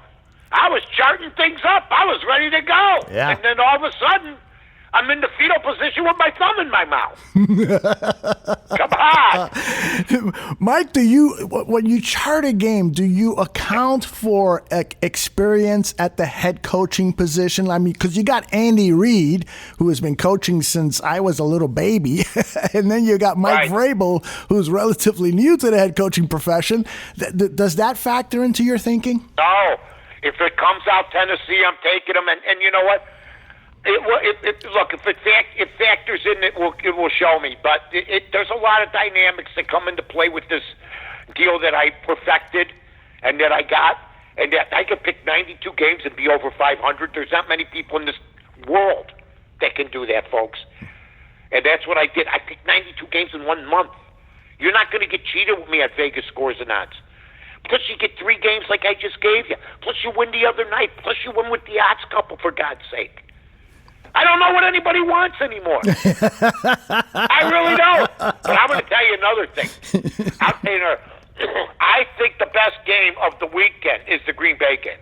I was charting things up. I was ready to go. Yeah. And then all of a sudden, I'm in the fetal position with my thumb in my mouth. Come on. Mike, when you chart a game, do you account for experience at the head coaching position? I mean, because you got Andy Reid, who has been coaching since I was a little baby, and then you got Mike Vrabel, who's relatively new to the head coaching profession. Does that factor into your thinking? No. If it comes out Tennessee, I'm taking them. And you know what? Look, if it factors in, it will show me. But there's a lot of dynamics that come into play with this deal that I perfected and that I got, and that I could pick 92 games and be over 500. There's not many people in this world that can do that, folks. And that's what I did. I picked 92 games in 1 month. You're not going to get cheated with me at Vegas Scores and Odds. Plus, you get 3 games like I just gave you. Plus, you win the other night. Plus, you win with the odds couple, for God's sake. I don't know what anybody wants anymore. I really don't. But I'm going to tell you another thing. I think the best game of the weekend is the Green Bay game.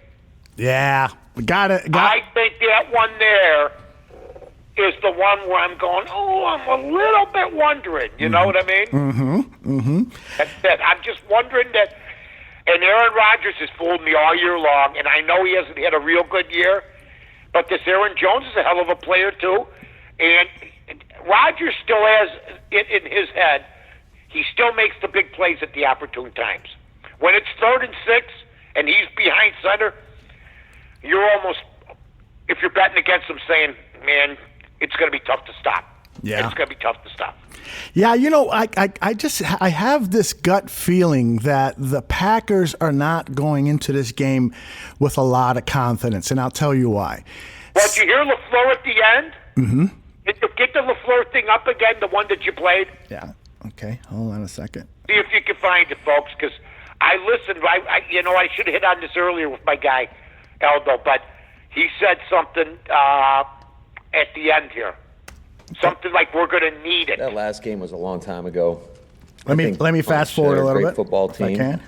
Yeah, got it. I think that one there is the one where I'm going, I'm a little bit wondering. You know what I mean? That's it. I'm just wondering that. And Aaron Rodgers has fooled me all year long, and I know he hasn't had a real good year, but this Aaron Jones is a hell of a player too. And Rodgers still has it in his head. He still makes the big plays at the opportune times. When it's 3rd and 6 and he's behind center, you're almost, if you're betting against him, saying, man, it's going to be tough to stop. Yeah. It's going to be tough to stop. Yeah, I have this gut feeling that the Packers are not going into this game with a lot of confidence, and I'll tell you why. Well, did you hear LaFleur at the end? Mm-hmm. Get the LaFleur thing up again, the one that you played. Yeah. Okay. Hold on a second. See if you can find it, folks, because I listened. I should have hit on this earlier with my guy, Aldo, but he said something at the end here. Something like we're going to need it. That last game was a long time ago. Let me fast forward a little bit. Football team. If I can.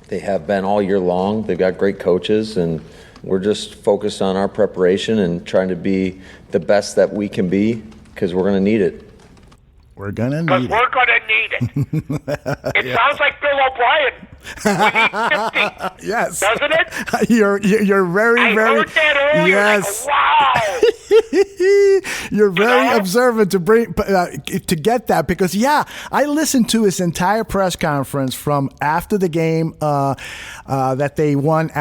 They have been all year long. They've got great coaches, and we're just focused on our preparation and trying to be the best that we can be because we're going to need it. We're going to Because need we're going to need it. It sounds like Bill O'Brien. We need 50. Yes. Doesn't it? You're very, I very. heard that earlier. Yes. Like, wow. You're very observant to bring to get that because I listened to his entire press conference from after the game that they won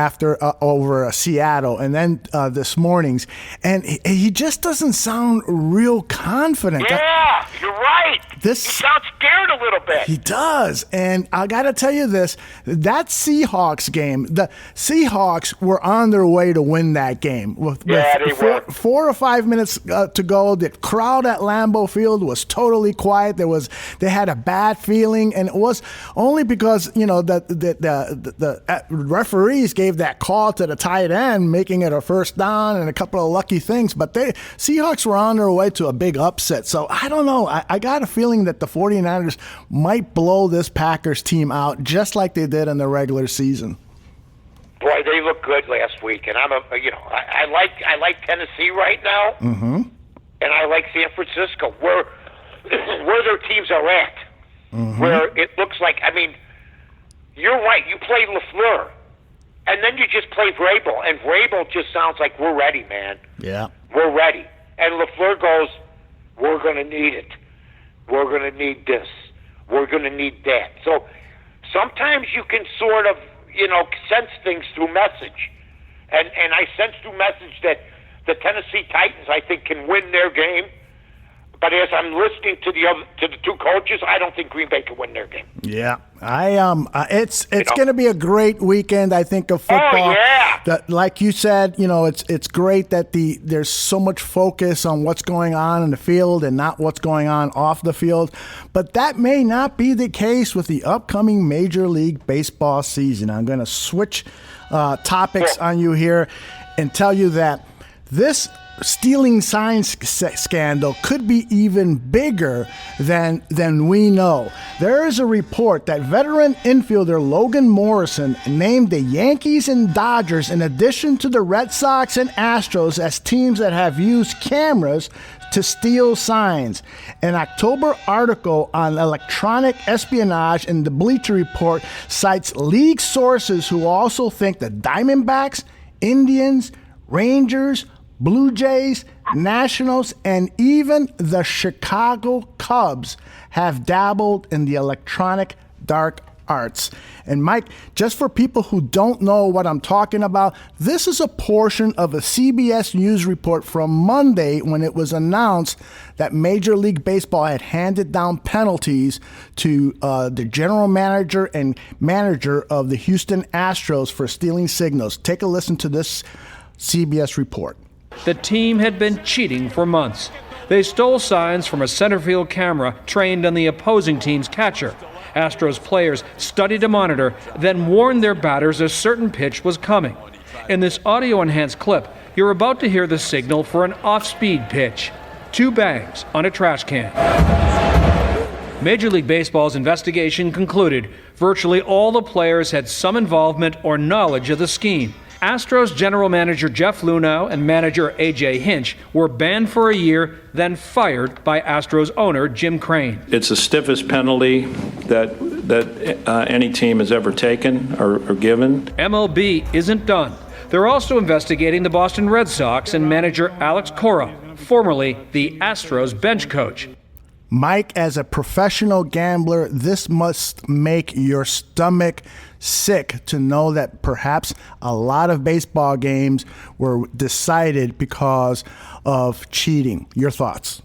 over Seattle, and then this morning's, and he just doesn't sound real confident. Yeah, you're right. He sounds scared a little bit. He does, and I got to tell you this: that Seahawks game, the Seahawks were on their way to win that game with they were. 4 or 5 minutes to go. The crowd at Lambeau Field was totally quiet. They had a bad feeling, and it was only because the referees gave that call to the tight end, making it a first down and a couple of lucky things. But Seahawks were on their way to a big upset. So I don't know. I got a feeling that the 49ers might blow this Packers team out just like they did in the regular season. Boy, they look good last week, and I like Tennessee right now, and I like San Francisco, where their teams are at, where it looks like. I mean, you're right. You play LaFleur, and then you just play Vrabel, and Vrabel just sounds like we're ready, man. Yeah, we're ready, and LaFleur goes, we're going to need it. We're going to need this. We're going to need that. So sometimes you can sort of, sense things through message. And I sense through message that the Tennessee Titans, I think, can win their game. But as I'm listening to the two coaches, I don't think Green Bay can win their game. Yeah, it's going to be a great weekend, I think, of football. Oh yeah. Like you said, it's great that there's so much focus on what's going on in the field and not what's going on off the field. But that may not be the case with the upcoming Major League Baseball season. I'm going to switch topics on you here and tell you that this stealing signs scandal could be even bigger than we know. There is a report that veteran infielder Logan Morrison named the Yankees and Dodgers in addition to the Red Sox and Astros as teams that have used cameras to steal signs. An October article on electronic espionage in the Bleacher Report cites league sources who also think the Diamondbacks, Indians, Rangers, Blue Jays, Nationals, and even the Chicago Cubs have dabbled in the electronic dark arts. And Mike, just for people who don't know what I'm talking about, this is a portion of a CBS News report from Monday when it was announced that Major League Baseball had handed down penalties to the general manager and manager of the Houston Astros for stealing signals. Take a listen to this CBS report. The team had been cheating for months. They stole signs from a center field camera trained on the opposing team's catcher. Astros players studied a monitor, then warned their batters a certain pitch was coming. In this audio-enhanced clip, you're about to hear the signal for an off-speed pitch. 2 bangs on a trash can. Major League Baseball's investigation concluded virtually all the players had some involvement or knowledge of the scheme. Astros general manager Jeff Luhnow and manager A.J. Hinch were banned for a year, then fired by Astros owner Jim Crane. It's the stiffest penalty that any team has ever taken or given. MLB isn't done. They're also investigating the Boston Red Sox and manager Alex Cora, formerly the Astros bench coach. Mike, as a professional gambler, this must make your stomach sick to know that perhaps a lot of baseball games were decided because of cheating. Your thoughts?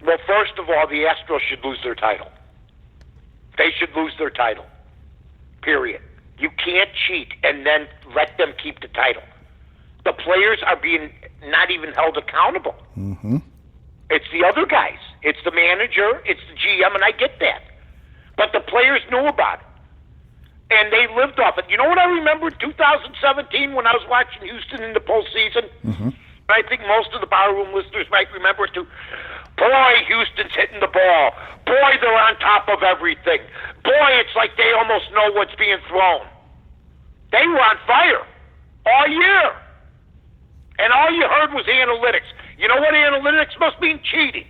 Well, first of all, the Astros should lose their title. They should lose their title. Period. You can't cheat and then let them keep the title. the players are being not even held accountable. Mm-hmm. It's the other guys. It's the manager. It's the GM, and I get that. But the players knew about it, and they lived off it. You know what I remember in 2017 when I was watching Houston in the postseason? Mm-hmm. I think most of the barroom listeners might remember it too. Boy, Houston's hitting the ball. Boy, they're on top of everything. Boy, it's like they almost know what's being thrown. They were on fire all year. And all you heard was analytics. You know what analytics must mean? Cheating.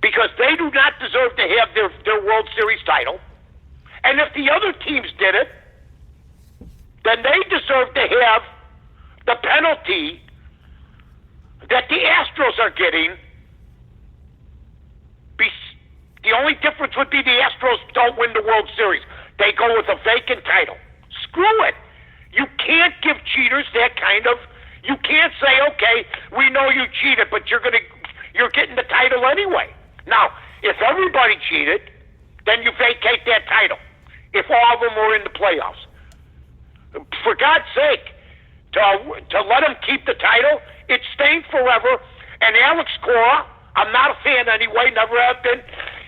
Because they do not deserve to have their World Series title. And if the other teams did it, then they deserve to have the penalty that the Astros are getting. The only difference would be the Astros don't win the World Series. They go with a vacant title. Screw it. You can't give cheaters that kind of... You can't say, okay, we know you cheated, but you're getting the title anyway. Now, if everybody cheated, then you vacate that title. If all of them were in the playoffs. For God's sake, to let them keep the title, it's staying forever. And Alex Cora, I'm not a fan anyway, never have been.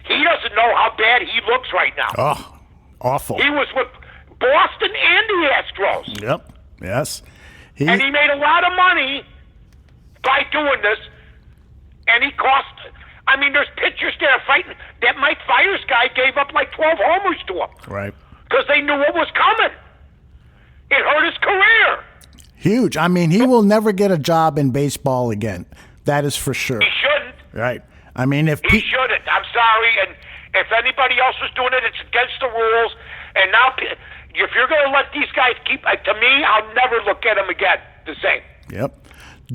He doesn't know how bad he looks right now. Oh, awful. He was with Boston and the Astros. Yep. Yes. And he made a lot of money by doing this. And he cost... I mean, there's pitchers that are fighting. That Mike Fiers guy gave up like 12 homers to him. Right. Because they knew what was coming. It hurt his career. Huge. I mean, he will never get a job in baseball again. That is for sure. He shouldn't. Right. I mean, if he shouldn't. I'm sorry. And if anybody else was doing it, it's against the rules. And now, if you're going to let these guys keep... to me, I'll never look at them again the same. Yep.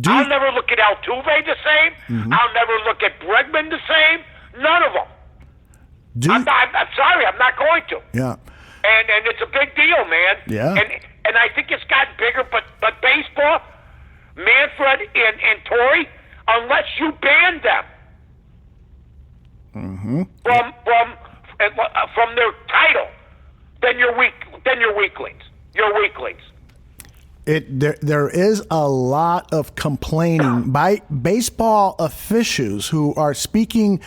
I'll never look at Altuve the same. Mm-hmm. I'll never look at Bregman the same. None of them. I'm sorry. I'm not going to. Yeah. And it's a big deal, man. Yeah. And I think it's gotten bigger, but baseball, Manfred and Torrey, unless you ban them from their title, then you're weak. Then you're weaklings. You're weaklings. There is a lot of complaining by baseball officials who are speaking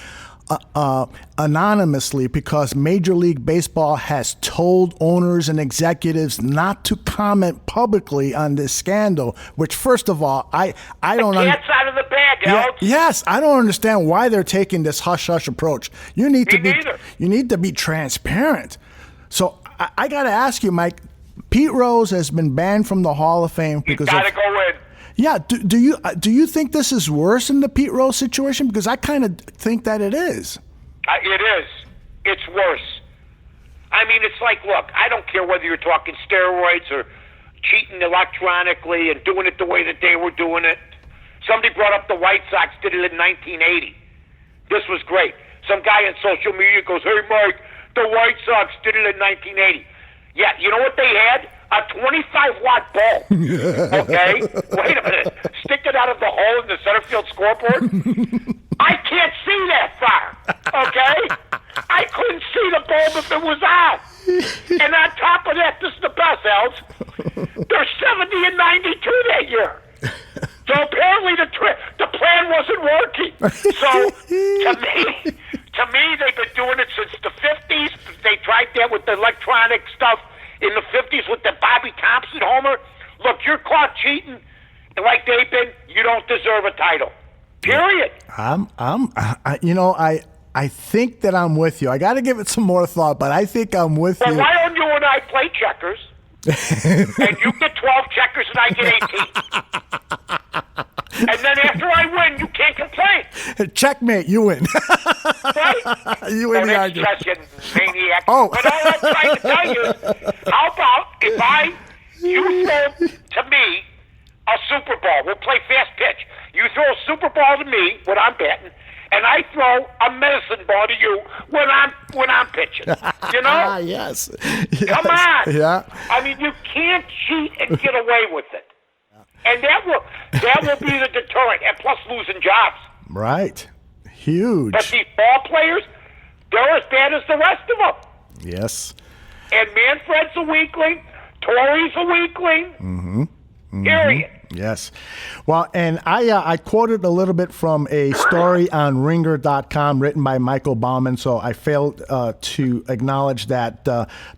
anonymously because Major League Baseball has told owners and executives not to comment publicly on this scandal. Which, first of all, I don't. The cat's out of the bag, Alex. Yes, I don't understand why they're taking this hush hush approach. You need to be transparent. So I got to ask you, Mike. Pete Rose has been banned from the Hall of Fame because he's got to go in. Yeah, do you think this is worse than the Pete Rose situation? Because I kind of think that it is. It is. It's worse. I mean, it's like, look, I don't care whether you're talking steroids or cheating electronically and doing it the way that they were doing it. Somebody brought up the White Sox did it in 1980. This was great. Some guy on social media goes, "Hey, Mike, the White Sox did it in 1980. Yeah, you know what they had? A 25-watt bulb. Okay? Wait a minute. Stick it out of the hole in the center field scoreboard? I can't see that far. Okay? I couldn't see the bulb if it was on. And on top of that, this is the best, Els. They're 70 and 92 that year. So apparently the plan wasn't working. So to me, they've been doing it since the 50s. They tried that with the electronic stuff in the 50s with the Bobby Thompson homer. Look, you're caught cheating like they've been. You don't deserve a title. Period. I think that I'm with you. I got to give it some more thought, but I think I'm with you. Well, why don't you and I play checkers? And you get 12 checkers and I get 18. And then after I win, you can't complain. Checkmate, you win. Right? You win the argument. Just, you maniac. Oh. But all I'm trying to tell you is, how about if you throw to me a Super Bowl? We'll play fast pitch. You throw a Super Bowl to me when I'm batting, and I throw a medicine ball to you when I'm pitching. You know? Yes. Come on. Yeah. I mean, you can't cheat and get away with it. And that will be the deterrent, and plus losing jobs. Right. Huge. But these ball players, they're as bad as the rest of them. Yes. And Manfred's a weakling. Torrey's a weakling. Mm-hmm. Period. Yes. Well, and I quoted a little bit from a story on Ringer.com written by Michael Bauman, so I failed to acknowledge that,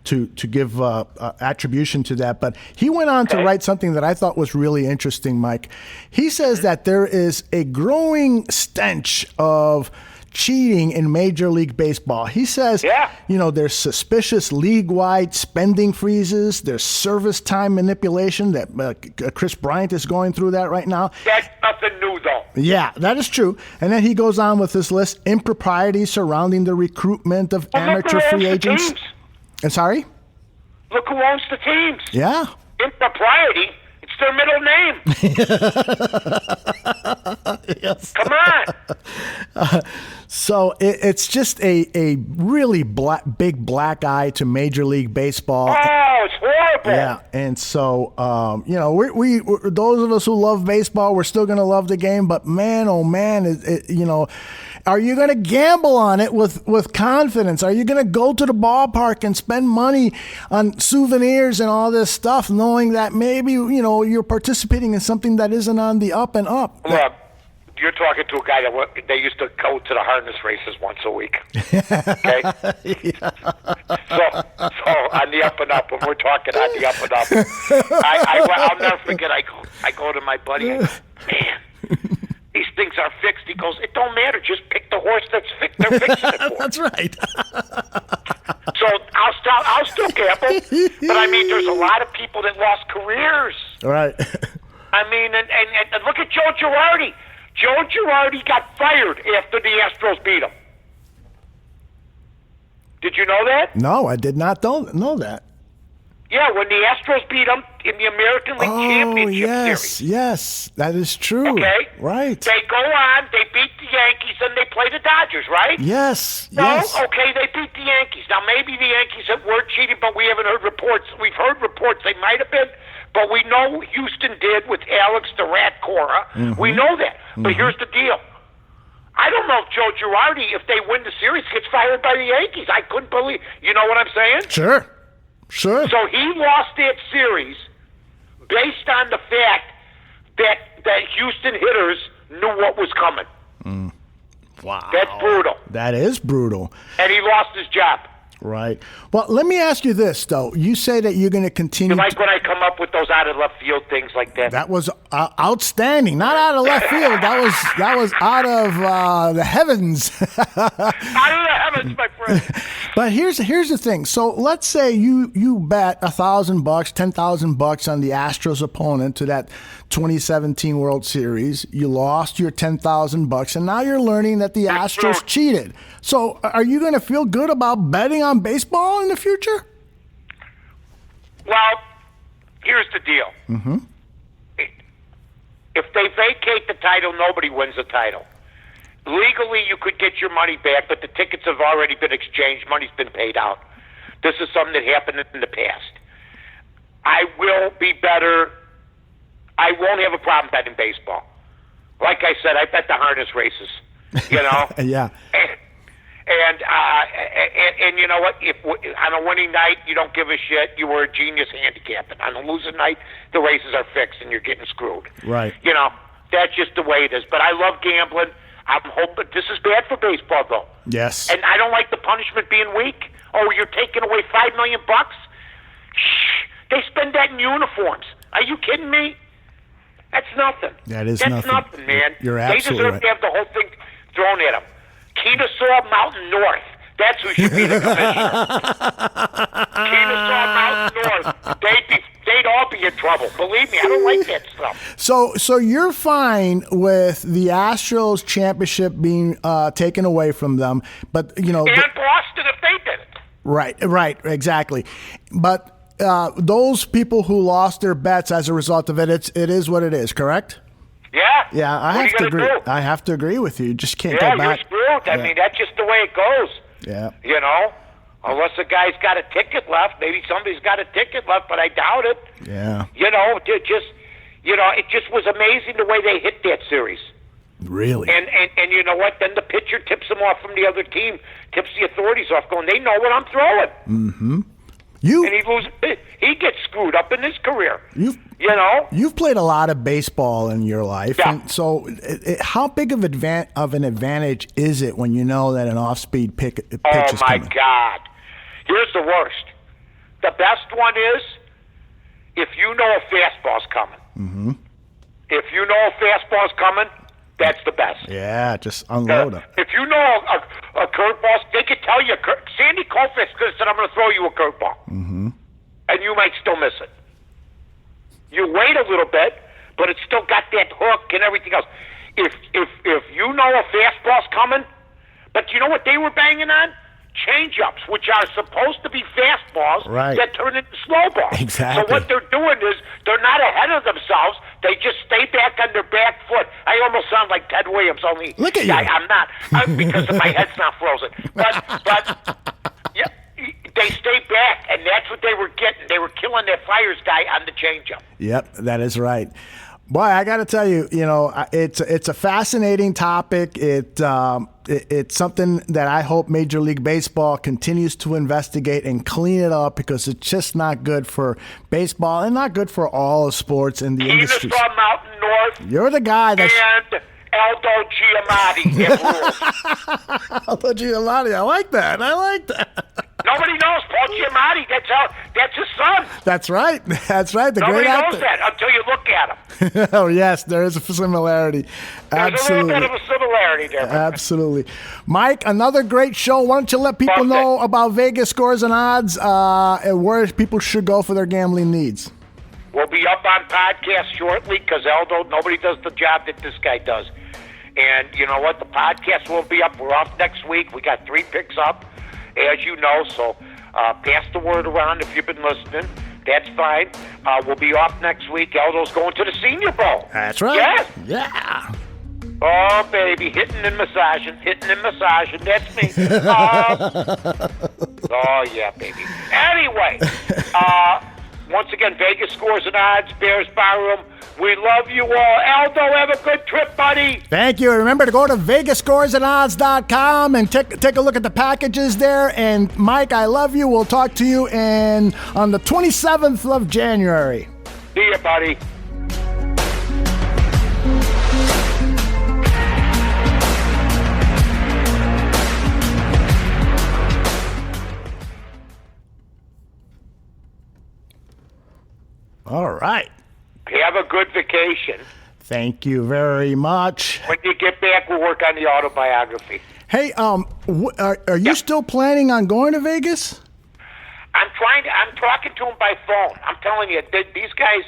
to give attribution to that. But he went on to write something that I thought was really interesting, Mike. He says that there is a growing stench of cheating in Major League Baseball. He says, there's suspicious league-wide spending freezes. There's service time manipulation that Chris Bryant is going through that right now. That's nothing new, though. Yeah, that is true. And then he goes on with this list, improprieties surrounding the recruitment of amateur free agents. Sorry? Look who owns the teams. Yeah. Impropriety. It's their middle name. Yes. Come on. So it's just a really big black eye to Major League Baseball. Oh, it's horrible. Yeah, and so we those of us who love baseball, we're still going to love the game. But man, oh man, are you going to gamble on it with confidence? Are you going to go to the ballpark and spend money on souvenirs and all this stuff, knowing that maybe you're participating in something that isn't on the up and up? Look, you're talking to a guy they used to go to the harness races once a week. Okay? Yeah. So on the up and up, when we're talking on the up and up, I'll never forget, I go to my buddy, I go, man, these things are fixed. He goes, it don't matter, just pick the horse they're fixing it for. That's right. So I'll still gamble, but I mean, there's a lot of people that lost careers. Right. I mean, and look at Joe Girardi. Joe Girardi got fired after the Astros beat him. Did you know that? No, I did not know that. Yeah, when the Astros beat them in the American League Championship Series. Yes, that is true. Okay. Right. They go on, they beat the Yankees, and they play the Dodgers, right? Yes, Okay, they beat the Yankees. Now, maybe the Yankees were cheating, but we haven't heard reports. We've heard reports they might have been, but we know Houston did with Alex the Rat Cora. Mm-hmm. We know that. But here's the deal. I don't know if Joe Girardi, if they win the series, gets fired by the Yankees. I couldn't believe. You know what I'm saying? Sure. So he lost that series based on the fact that Houston hitters knew what was coming. Wow. That's brutal. That is brutal. And he lost his job. Right. Well, let me ask you this, though. You say that you're going to continue. You like when I come up with those out of left field things like that? That was outstanding. Not out of left field. That was out of the heavens. Out of the heavens, my friend. But here's the thing. So let's say you bet $1,000, $10,000 on the Astros opponent to that 2017 World Series. You lost your $10,000, and now you're learning that the Astros cheated. So are you going to feel good about betting on baseball in the future? Well, here's the deal. Mm-hmm. If they vacate the title, nobody wins the title. Legally, you could get your money back, but the tickets have already been exchanged. Money's been paid out. This is something that happened in the past. I will be better. I won't have a problem betting baseball. Like I said, I bet the harness races, Yeah. And you know what? If on a winning night you don't give a shit, you were a genius handicapping. On a losing night, the races are fixed and you're getting screwed. Right. That's just the way it is. But I love gambling. I'm hoping this is bad for baseball, though. Yes. And I don't like the punishment being weak. Oh, you're taking away $5 million? Shh. They spend that in uniforms. Are you kidding me? That's nothing. That's nothing, man. You're absolutely They deserve to have the whole thing thrown at them. Kennesaw Mountain North. That's who should be the commissioner. Kennesaw Mountain North. They'd all be in trouble. Believe me, I don't like that stuff. So you're fine with the Astros championship being taken away from them, but And Boston if they did it. Right, exactly. But those people who lost their bets as a result of it is what it is, correct? Yeah. I have to agree. Do? I have to agree with you. You just can't go back. You're screwed. I mean, that's just the way it goes. Yeah. Unless a guy's got a ticket left, maybe somebody's got a ticket left, but I doubt it. Yeah. It just was amazing the way they hit that series. Really? And you know what? Then the pitcher tips them off from the other team, tips the authorities off, going, they know what I'm throwing. Mm-hmm. and he gets screwed up in his career. You've played a lot of baseball in your life, Yeah. and so how big of an advantage is it when you know that an off-speed pitch is coming? Oh my God! Here's the worst. The best one is if you know a fastball's coming. Mm-hmm. If you know a fastball's coming, that's the best. Yeah, just unload them. If you know a curveball, they could tell you. Sandy Koufax could have said, "I'm going to throw you a curveball," and you might still miss it. You wait a little bit, but it's still got that hook and everything else. If you know a fastball's coming, but you know what they were banging on? Change-ups, which are supposed to be fastballs that turn into slow balls. Exactly. So what they're doing is they're not ahead of themselves. They just stay back on their back foot. I almost sound like Ted Williams, only look at you. I'm not because my head's not frozen. But yeah, they stay back, and that's what they were getting. They were killing that Flyers guy on the changeup. Yep, that is right. Boy, I got to tell you, it's a fascinating topic. It's something that I hope Major League Baseball continues to investigate and clean it up, because it's just not good for baseball and not good for all sports in the industry. He's from Mountain North. You're the guy that's... And Aldo Giamatti. Aldo Giamatti, I like that. Nobody knows Paul Giamatti. That's his son. That's right. The Nobody great actor. knows that until you look at him. Oh, yes, there is a similarity. There's a little bit of a similarity there. Absolutely. Mike, another great show. Why don't you let people know about Vegas Scores and Odds and where people should go for their gambling needs? We'll be up on podcast shortly because Aldo, nobody does the job that this guy does. And you know what? The podcast will be up. We're off next week. We got 3 picks up, as you know. So pass the word around if you've been listening. That's fine. We'll be off next week. Aldo's going to the Senior Bowl. That's right. Yes. Yeah. Oh, baby. Hitting and massaging. That's me. Oh, yeah, baby. Anyway, once again, Vegas Scores and Odds, Bears Barroom. We love you all. Aldo, have a good trip, buddy. Thank you. Remember to go to VegasScoresandOdds.com and take a look at the packages there. And Mike, I love you. We'll talk to you on the 27th of January. See you, buddy. All right. Have a good vacation. Thank you very much. When you get back, we'll work on the autobiography. Hey, are you still planning on going to Vegas? I'm talking to him by phone. I'm telling you, these guys